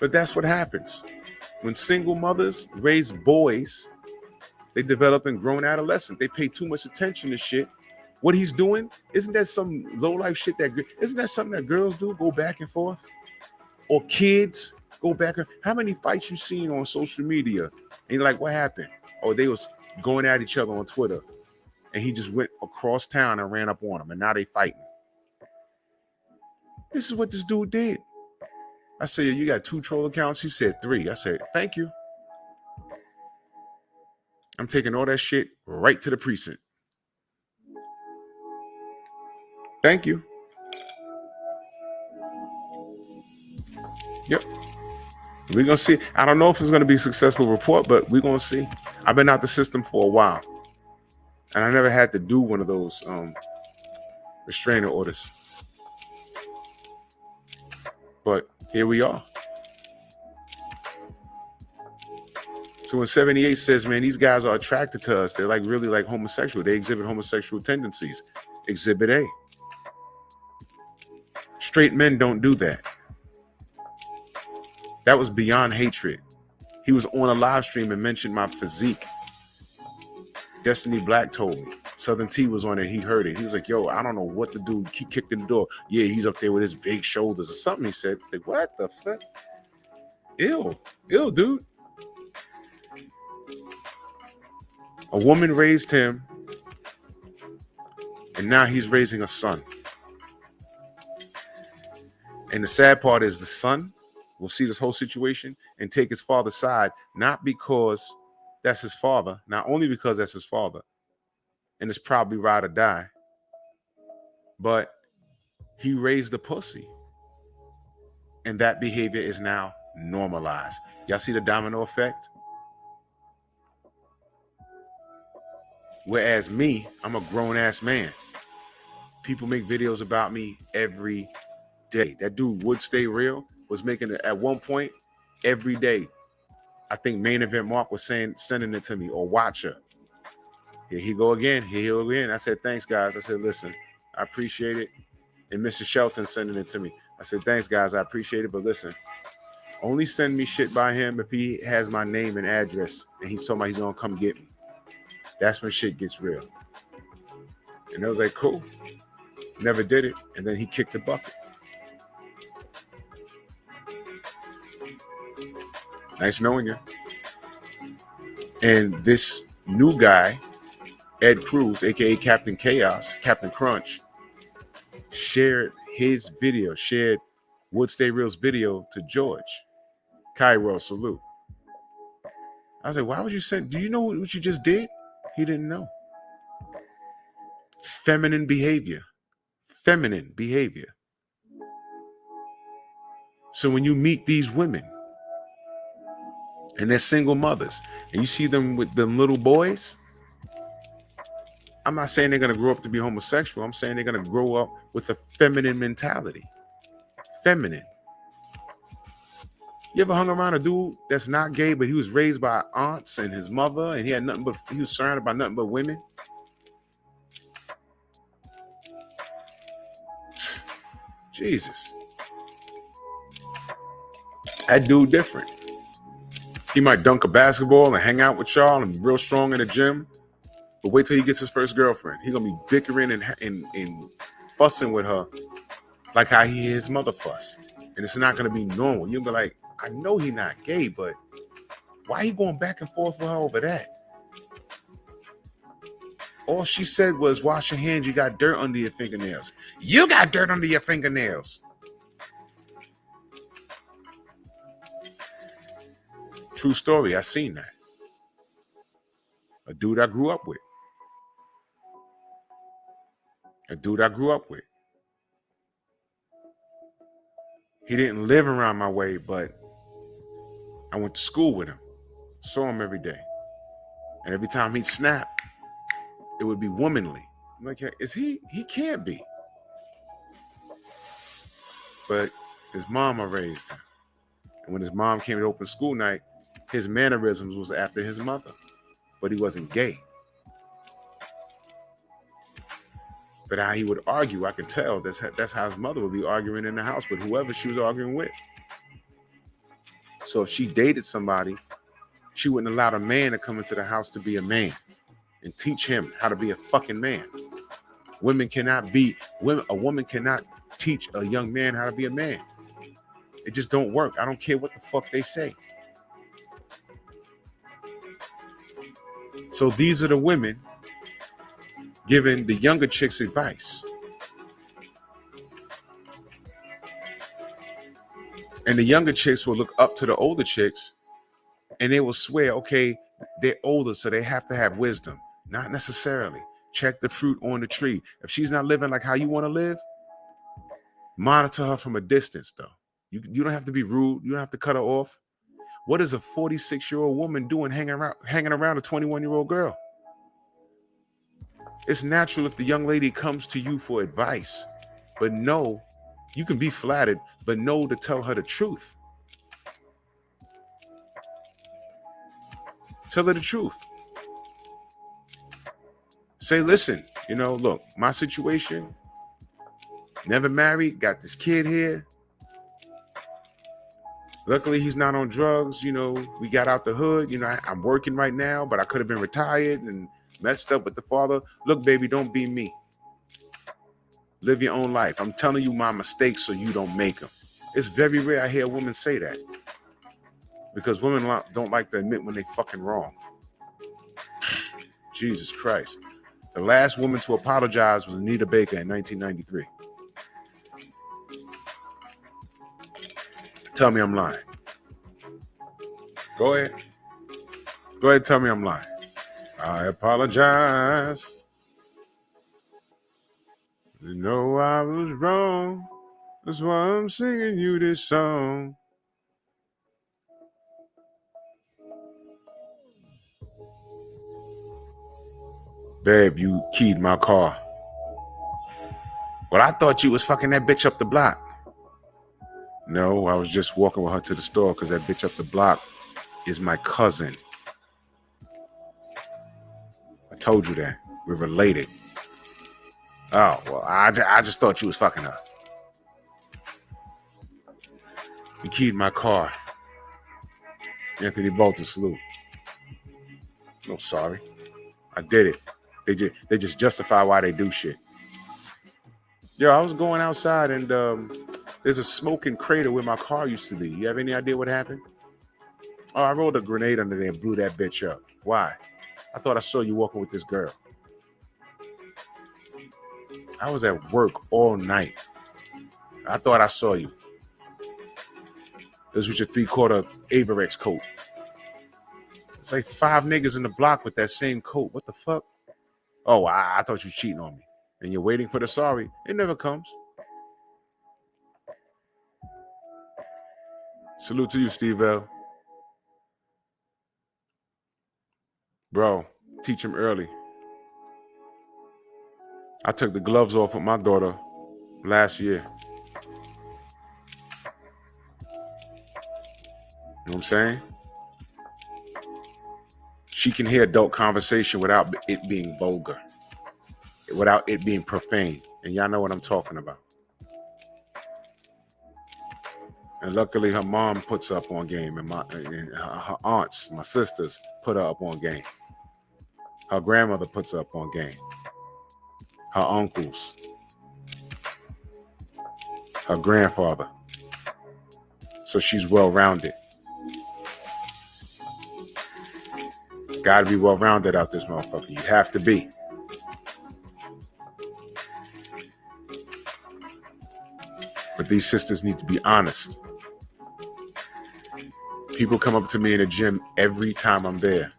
But that's what happens. When single mothers raise boys, they develop in grown adolescents. They pay too much attention to shit. What he's doing, isn't that some low-life shit isn't that something that girls do, go back and forth? Or kids go back and, how many fights you seen on social media? And you're like, what happened? Oh, they was going at each other on Twitter. And he just went across town and ran up on them. And now they fighting. This is what this dude did. I said, you got 2 troll accounts? He said 3. I said, thank you. I'm taking all that shit right to the precinct. Thank you. Yep. We're going to see. I don't know if it's going to be a successful report, but we're going to see. I've been out the system for a while. And I never had to do one of those restraining orders. But here we are. So when 78 says, man, these guys are attracted to us. They're like really like homosexual. They exhibit homosexual tendencies. Exhibit A. Straight men don't do that. That was beyond hatred. He was on a live stream and mentioned my physique. Destiny Black told me. Southern T was on it. He heard it. He was like, yo, I don't know what the dude, he kicked in the door. Yeah, he's up there with his big shoulders or something. He said, like, what the fuck? Ill, dude. A woman raised him, and now he's raising a son. And the sad part is the son will see this whole situation and take his father's side, not because that's his father, not only because that's his father, and it's probably ride or die. But he raised the pussy. And that behavior is now normalized. Y'all see the domino effect? Whereas me, I'm a grown-ass man. People make videos about me every day. That dude Would Stay Real was making it at one point every day. I think Main Event Mark was sending it to me, or Watcher. Here he go again. Here he go again. I said, thanks, guys. I said, listen, I appreciate it. And Mr. Shelton sending it to me. I said, thanks, guys. I appreciate it. But listen, only send me shit by him if he has my name and address and he's talking about he's going to come get me. That's when shit gets real. And I was like, cool. Never did it. And then he kicked the bucket. Nice knowing you. And this new guy, Ed Cruz, a.k.a. Captain Chaos, Captain Crunch, shared his video, shared Would Stay Real's video to George. Cairo, salute. I was like, why would you send? Do you know what you just did? He didn't know. Feminine behavior. Feminine behavior. So when you meet these women and they're single mothers and you see them with them little boys, I'm not saying they're going to grow up to be homosexual. I'm saying they're going to grow up with a feminine mentality. Feminine. You ever hung around a dude that's not gay, but he was raised by aunts and his mother, and he was surrounded by nothing but women? Jesus. That dude different. He might dunk a basketball and hang out with y'all and be real strong in the gym, but wait till he gets his first girlfriend. He's going to be bickering and fussing with her like how he hears his mother fuss. And it's not going to be normal. You'll be like, I know he's not gay, but why he going back and forth with her over that? All she said was, wash your hands, you got dirt under your fingernails. You got dirt under your fingernails. True story, I seen that. A dude I grew up with. He didn't live around my way, but I went to school with him. Saw him every day. And every time he'd snap, it would be womanly. I'm like, is he? He can't be. But his mama raised him. And when his mom came to open school night, his mannerisms was after his mother. But he wasn't gay. But how he would argue, I could tell that's how his mother would be arguing in the house with whoever she was arguing with. So if she dated somebody, she wouldn't allow a man to come into the house to be a man and teach him how to be a fucking man. A woman cannot teach a young man how to be a man. It just don't work. I don't care what the fuck they say. So these are the women giving the younger chicks advice. And the younger chicks will look up to the older chicks and they will swear, okay, they're older, so they have to have wisdom. Not necessarily. Check the fruit on the tree. If she's not living like how you want to live, monitor her from a distance, though. You don't have to be rude. You don't have to cut her off. What is a 46-year-old woman doing hanging around a 21-year-old girl? It's natural if the young lady comes to you for advice, but no, you can be flattered, but know to tell her the truth. Tell her the truth. Say, listen, look, my situation, never married, got this kid here. Luckily, he's not on drugs. We got out the hood. I'm working right now, but I could have been retired and messed up with the father. Look, baby, don't be me. Live your own life. I'm telling you my mistakes so you don't make them. It's very rare I hear a woman say that because women don't like to admit when they fucking wrong. Jesus Christ. The last woman to apologize was Anita Baker in 1993. Tell me I'm lying. Go ahead. Tell me I'm lying. I apologize. know I was wrong. That's why I'm singing you this song. Babe, you keyed my car. Well, I thought you was fucking that bitch up the block. No, I was just walking with her to the store because that bitch up the block is my cousin. I told you that. We're related. Oh, well, I just thought you was fucking her. You keyed my car. Anthony Bolton, salute. No, sorry. I did it. They just justify why they do shit. Yo, I was going outside and there's a smoking crater where my car used to be. You have any idea what happened? Oh, I rolled a grenade under there and blew that bitch up. Why? I thought I saw you walking with this girl. I was at work all night. I thought I saw you. It was with your 3/4 Averex coat. It's like 5 niggas in the block with that same coat. What the fuck? Oh, I thought you cheating on me. And you're waiting for the sorry. It never comes. Salute to you, Steve L. Bro, teach him early. I took the gloves off with my daughter last year. You know what I'm saying? She can hear adult conversation without it being vulgar, without it being profane. And y'all know what I'm talking about. And luckily her mom puts up on game, and her aunts, my sisters, put her up on game. Her grandmother puts up on game. Her uncles. Her grandfather. So she's well-rounded. Gotta be well-rounded out this motherfucker. You have to be. But these sisters need to be honest. People come up to me in the gym every time I'm there.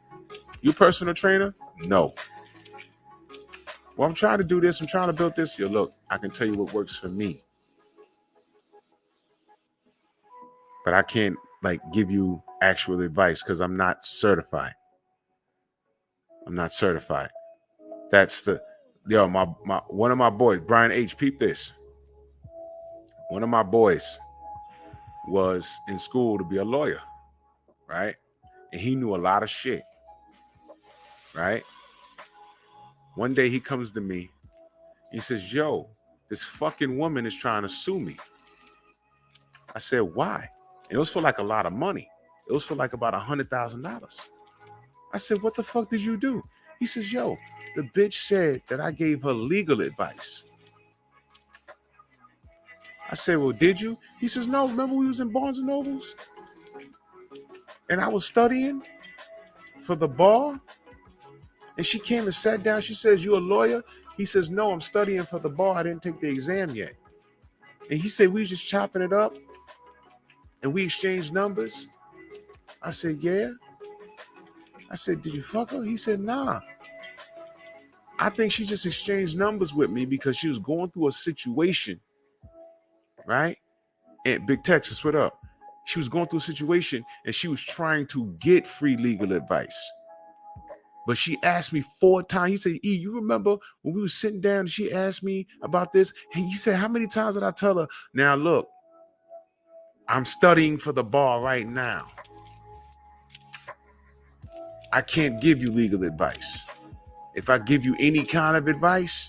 You a personal trainer? No. Well, I'm trying to do this. I'm trying to build this. Yo, look, I can tell you what works for me. But I can't give you actual advice because I'm not certified. I'm not certified. That's my one of my boys, Brian H. Peep this. One of my boys was in school to be a lawyer, right? And he knew a lot of shit, right? One day he comes to me. He says, yo, this fucking woman is trying to sue me. I said, why? And it was for a lot of money. It was for about $100,000. I said, what the fuck did you do? He says, yo, the bitch said that I gave her legal advice. I said, well, did you? He says, no, remember we was in Barnes & Nobles? And I was studying for the bar? And she came and sat down. She says, you a lawyer? He says, no, I'm studying for the bar. I didn't take the exam yet. And he said, we was just chopping it up. And we exchanged numbers. I said, yeah. I said, did you fuck her? He said, nah. I think she just exchanged numbers with me because she was going through a situation, right? And Big Texas, what up? She was going through a situation and she was trying to get free legal advice. But she asked me 4 times. He said, E, you remember when we were sitting down and she asked me about this? And he said, how many times did I tell her? Now, look, I'm studying for the bar right now. I can't give you legal advice. If I give you any kind of advice,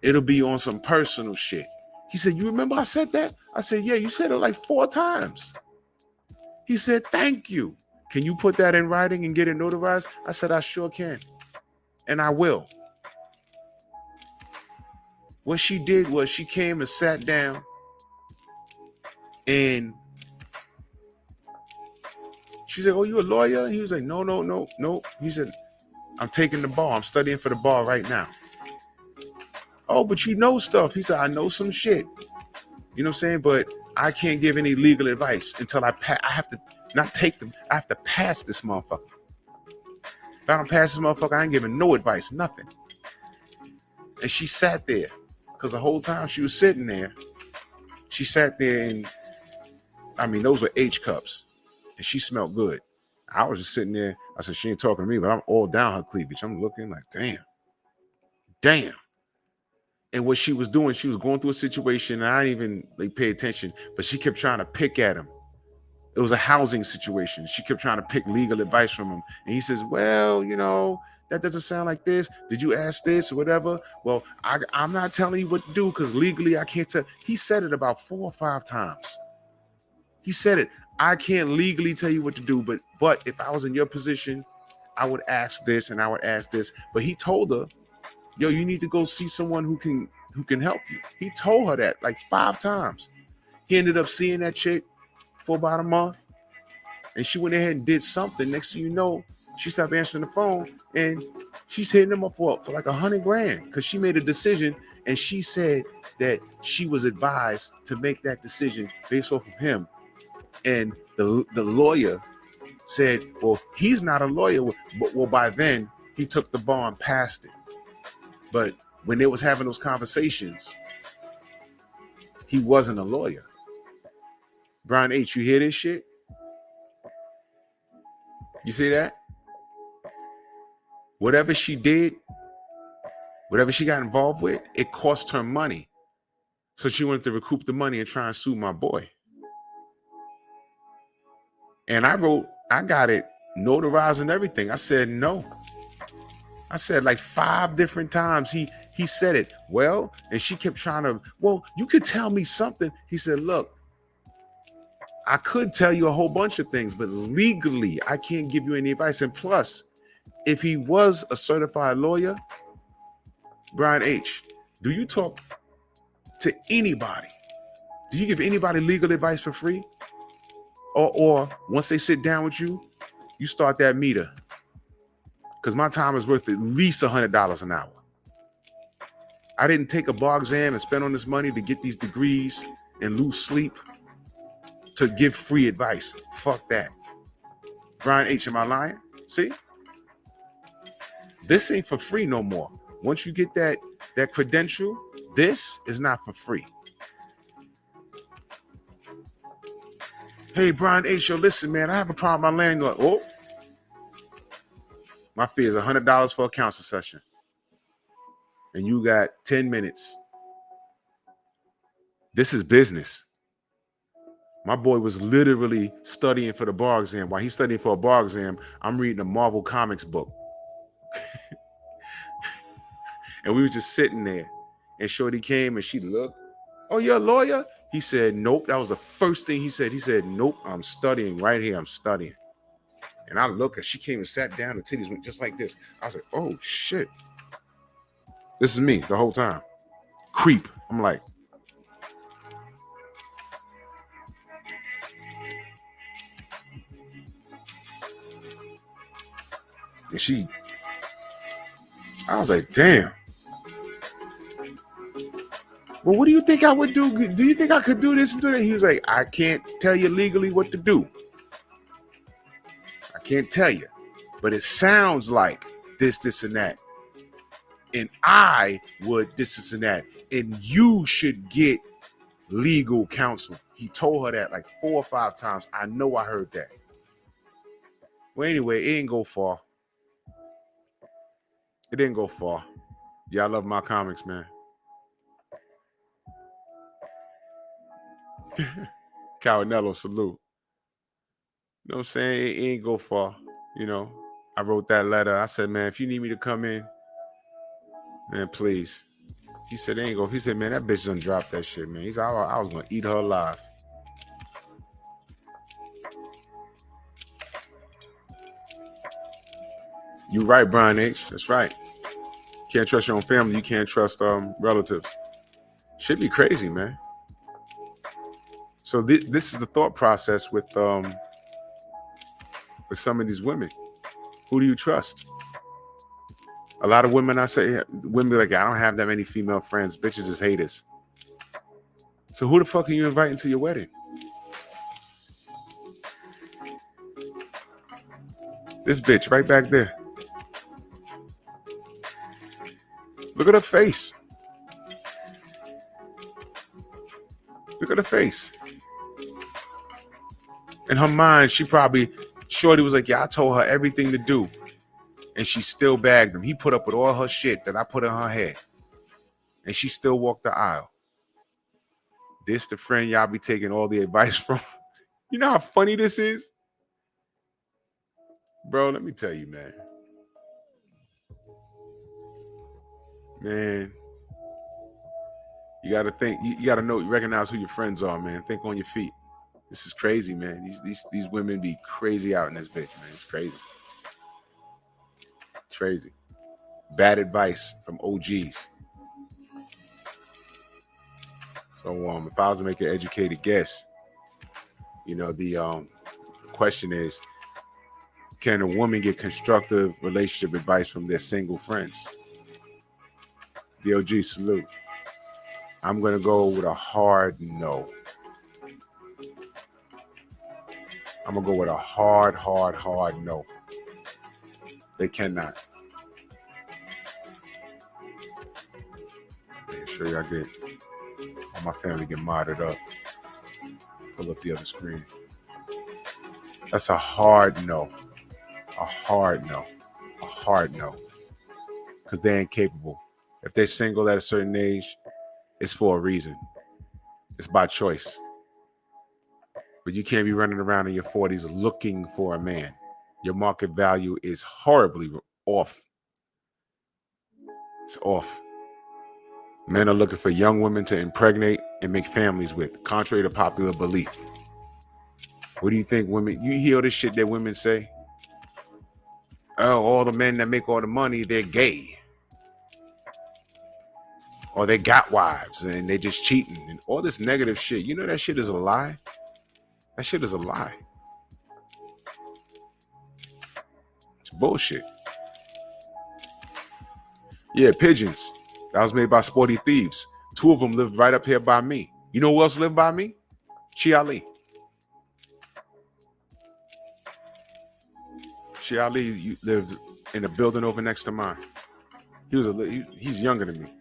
it'll be on some personal shit. He said, you remember I said that? I said, yeah, you said it 4 times. He said, thank you. Can you put that in writing and get it notarized? I said, I sure can. And I will. What she did was she came and sat down and she said, oh, you a lawyer? He was like, no. He said, I'm taking the bar. I'm studying for the bar right now. Oh, but you know stuff. He said, I know some shit. You know what I'm saying? But I can't give any legal advice until I have to not take them. I have to pass this motherfucker. If I don't pass this motherfucker, I ain't giving no advice, nothing. And she sat there Because the whole time she was sitting there, she sat there and, I mean, those were H cups. And she smelled good. I was just sitting there. I said, she ain't talking to me, but I'm all down her cleavage. I'm looking like, damn. And what she was doing, she was going through a situation, and I didn't even pay attention, but she kept trying to pick at him. It was a housing situation. She kept trying to pick legal advice from him. And he says, well, that doesn't sound like this. Did you ask this or whatever? Well, I'm not telling you what to do because legally I can't tell. He said it about 4 or 5 times. He said it. I can't legally tell you what to do, but if I was in your position, I would ask this and I would ask this. But he told her, yo, you need to go see someone who can help you. He told her that like 5 times. He ended up seeing that chick for about a month, and she went ahead and did something. Next thing you know, she stopped answering the phone, and she's hitting him up for like $100,000 because she made a decision, and she said that she was advised to make that decision based off of him. And the lawyer said, well, he's not a lawyer. Well, by then, he took the bar and passed it. But when they was having those conversations, he wasn't a lawyer. Brian H., you hear this shit? You see that? Whatever she did, whatever she got involved with, it cost her money. So she wanted to recoup the money and try and sue my boy. And I got it notarized and everything. I said no. I said like 5 different times. He said it. Well, and she kept trying to, well, you could tell me something. He said, look, I could tell you a whole bunch of things, but legally, I can't give you any advice. And plus, if he was a certified lawyer, Brian H., do you talk to anybody? Do you give anybody legal advice for free? Or once they sit down with you, you start that meter? Because my time is worth at least $100 an hour. I didn't take a bar exam and spend on this money to get these degrees and lose sleep to give free advice. Fuck that. Brian H., am I lying? See? This ain't for free no more. Once you get that credential, this is not for free. Hey, Brian H., yo, listen, man, I have a problem with my landlord. Oh, my fee is $100 for a counseling session. And you got 10 minutes. This is business. My boy was literally studying for the bar exam. While he's studying for a bar exam, I'm reading a Marvel Comics book. And we were just sitting there. And Shorty came and she looked. Oh, you're a lawyer? He said, nope. That was the first thing he said. He said, nope, I'm studying right here. I'm studying. And I looked and she came and sat down. The titties went just like this. I was like, oh, shit. This is me the whole time. Creep. I'm like. And I was like, damn. Well, what do you think I would do? Do you think I could do this and do that? He was like, I can't tell you legally what to do. I can't tell you. But it sounds like this, and that. And I would this, and that. And you should get legal counsel. He told her that like 4 or 5 times. I know I heard that. Well, anyway, it didn't go far. It didn't go far. Y'all love my comics, man. Carinello, salute. You know what I'm saying? It ain't go far. You know, I wrote that letter. I said, man, if you need me to come in, man, please. He said, ain't go. He said, man, that bitch done dropped that shit, man. He said, I was going to eat her alive. You right, Brian H. That's right. Can't trust your own family. You can't trust relatives. Should be crazy, man. So this is the thought process with some of these women. Who do you trust? A lot of women, women be like, I don't have that many female friends. Bitches is haters. So who the fuck are you inviting to your wedding? This bitch right back there. Look at her face. at her face. In her mind, Shorty was like, yeah, I told her everything to do. And she still bagged him. He put up with all her shit that I put in her head. And she still walked the aisle. This the friend y'all be taking all the advice from. You know how funny this is? Bro, let me tell you, man. Man, you got to think. You got to know, recognize who your friends are, man. Think on your feet. This is crazy, man. These women be crazy out in this bitch, man. It's crazy. It's crazy. Bad advice from OGs. So if I was to make an educated guess, the question is, can a woman get constructive relationship advice from their single friends? DOG, salute. I'm going to go with a hard no. I'm going to go with a hard no. They cannot. Make sure y'all get all my family get modded up. Pull up the other screen. That's a hard no. A hard no. A hard no. Because they're incapable. If they're single at a certain age, it's for a reason. It's by choice. But you can't be running around in your 40s looking for a man. Your market value is horribly off. It's off. Men are looking for young women to impregnate and make families with, contrary to popular belief. What do you think women, you hear this shit that women say? Oh, all the men that make all the money, they're gay. Or they got wives and they just cheating and all this negative shit. You know that shit is a lie? That shit is a lie. It's bullshit. Yeah, pigeons. That was made by Sporty Thieves. 2 of them lived right up here by me. You know who else lived by me? Chi Ali. Chi Ali lived in a building over next to mine. He's younger than me.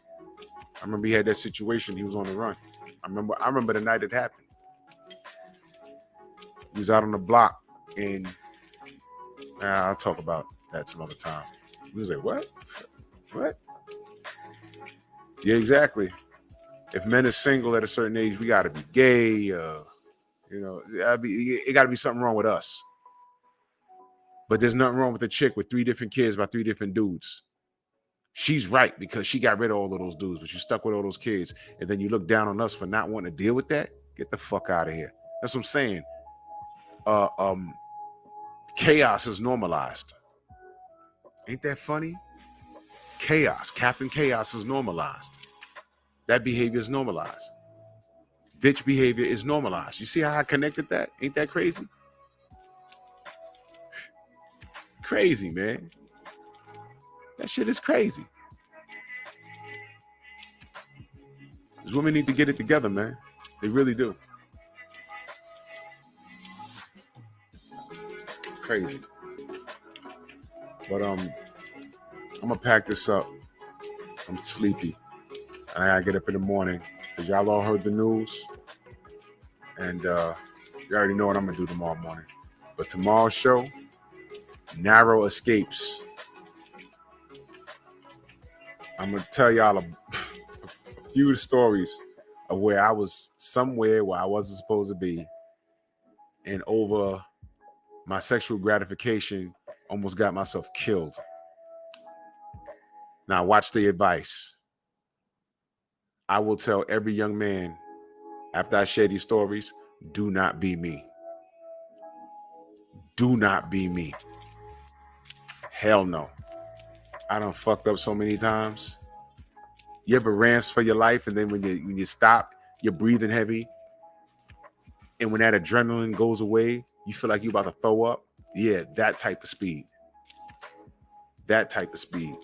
I remember he had that situation. He was on the run. I remember the night it happened. He was out on the block, and I'll talk about that some other time. He was like, "What? What?" Yeah, exactly. If men are single at a certain age, we got to be gay. It got to be something wrong with us. But there's nothing wrong with a chick with 3 different kids by 3 different dudes. She's right because she got rid of all of those dudes, but you stuck with all those kids, and then you look down on us for not wanting to deal with that. Get the fuck out of here. That's what I'm saying. Chaos is normalized. Ain't that funny? Chaos, Captain Chaos is normalized. That behavior is normalized. Bitch behavior is normalized. You see how I connected that? Ain't that crazy? Crazy, man. That shit is crazy. These women need to get it together, man. They really do. Crazy. But I'm gonna pack this up. I'm sleepy. I gotta get up in the morning. Cause y'all all heard the news. And you already know what I'm gonna do tomorrow morning. But tomorrow's show, narrow escapes. I'm gonna tell y'all a few stories of where I was somewhere where I wasn't supposed to be, and over my sexual gratification almost got myself killed. Now watch the advice. I will tell every young man after I share these stories, do not be me. Do not be me. Hell no. I done fucked up so many times. You ever ran for your life, and then when you stop, you're breathing heavy, and when that adrenaline goes away, you feel like you're about to throw up? Yeah, that type of speed. That type of speed.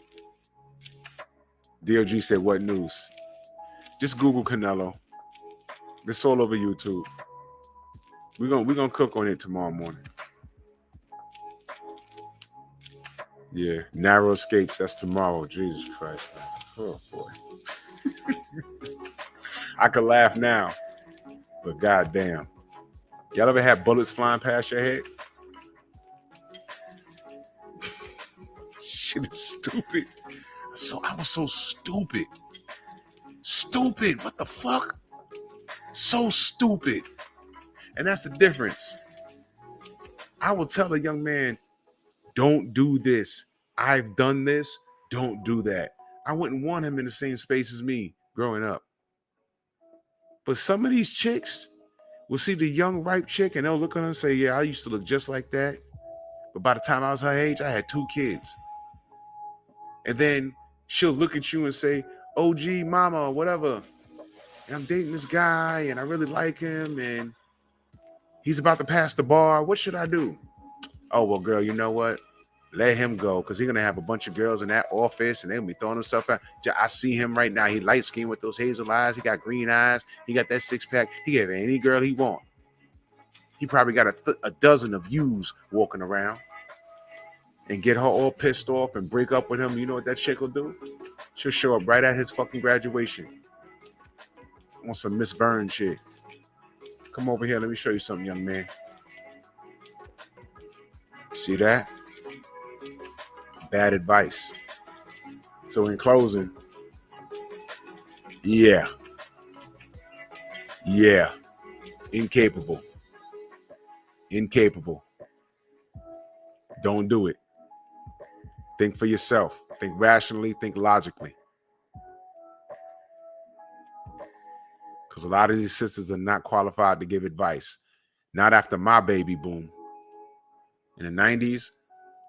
DOG said, what news? Just Google Canelo. It's all over YouTube. We're gonna cook on it tomorrow morning. Yeah, narrow escapes. That's tomorrow. Jesus Christ, man. Oh boy. I could laugh now, But goddamn, y'all ever had bullets flying past your head? Shit is stupid. So I was so stupid. Stupid. What the fuck? So stupid. And that's the difference. I will tell a young man, don't do this. I've done this. Don't do that. I wouldn't want him in the same space as me growing up. But some of these chicks will see the young, ripe chick and they'll look at her and say, yeah, I used to look just like that. But by the time I was her age, I had 2 kids. And then she'll look at you and say, oh, gee, mama, or whatever. And I'm dating this guy and I really like him and he's about to pass the bar. What should I do? Oh, well, girl, you know what? Let him go because he's going to have a bunch of girls in that office and they're going to be throwing himself out. I see him right now. He light-skinned with those hazel eyes. He got green eyes. He got that six-pack. He can have any girl he wants. He probably got a dozen of yous walking around and get her all pissed off and break up with him. You know what that chick will do? She'll show up right at his fucking graduation on some Miss Byrne shit. Come over here. Let me show you something, young man. See that? Bad advice. So in closing, yeah, incapable. Don't do it. Think for yourself. Think rationally, think logically. Because a lot of these sisters are not qualified to give advice. Not after my baby boom. In the 90s,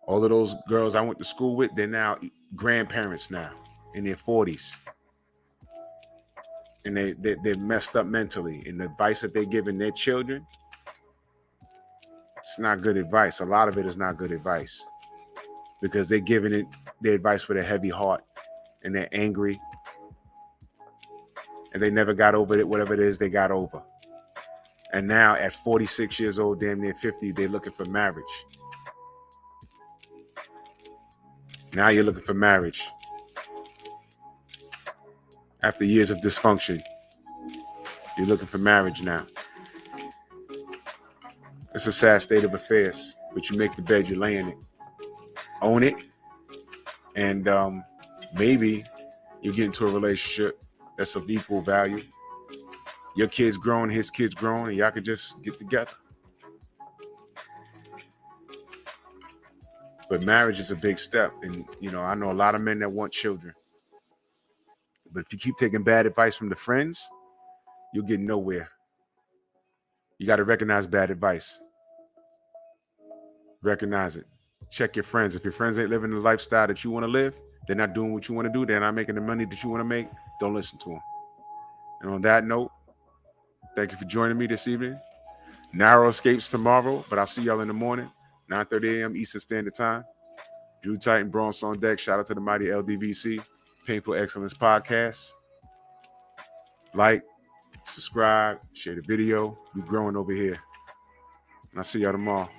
all of those girls I went to school with, they're now grandparents now in their 40s. And they're messed up mentally. And the advice that they're giving their children, it's not good advice. A lot of it is not good advice. Because they're giving it their advice with a heavy heart. And they're angry. And they never got over it, whatever it is they got over. And now at 46 years old, damn near 50, they're looking for marriage. Now you're looking for marriage. After years of dysfunction, you're looking for marriage now. It's a sad state of affairs, but you make the bed, you lay in it. Own it. And maybe you get into a relationship that's of equal value. Your kid's grown, his kid's grown, and y'all could just get together. But marriage is a big step. And, you know, I know a lot of men that want children. But if you keep taking bad advice from the friends, you'll get nowhere. You got to recognize bad advice. Recognize it. Check your friends. If your friends ain't living the lifestyle that you want to live, they're not doing what you want to do, they're not making the money that you want to make, don't listen to them. And on that note, thank you for joining me this evening. Narrow escapes tomorrow, but I'll see y'all in the morning, 9:30 a.m. Eastern Standard Time. Drew Titan, Bronx on deck. Shout out to the mighty LDVC, Painful Excellence Podcast. Like, subscribe, share the video. We're growing over here. And I'll see y'all tomorrow.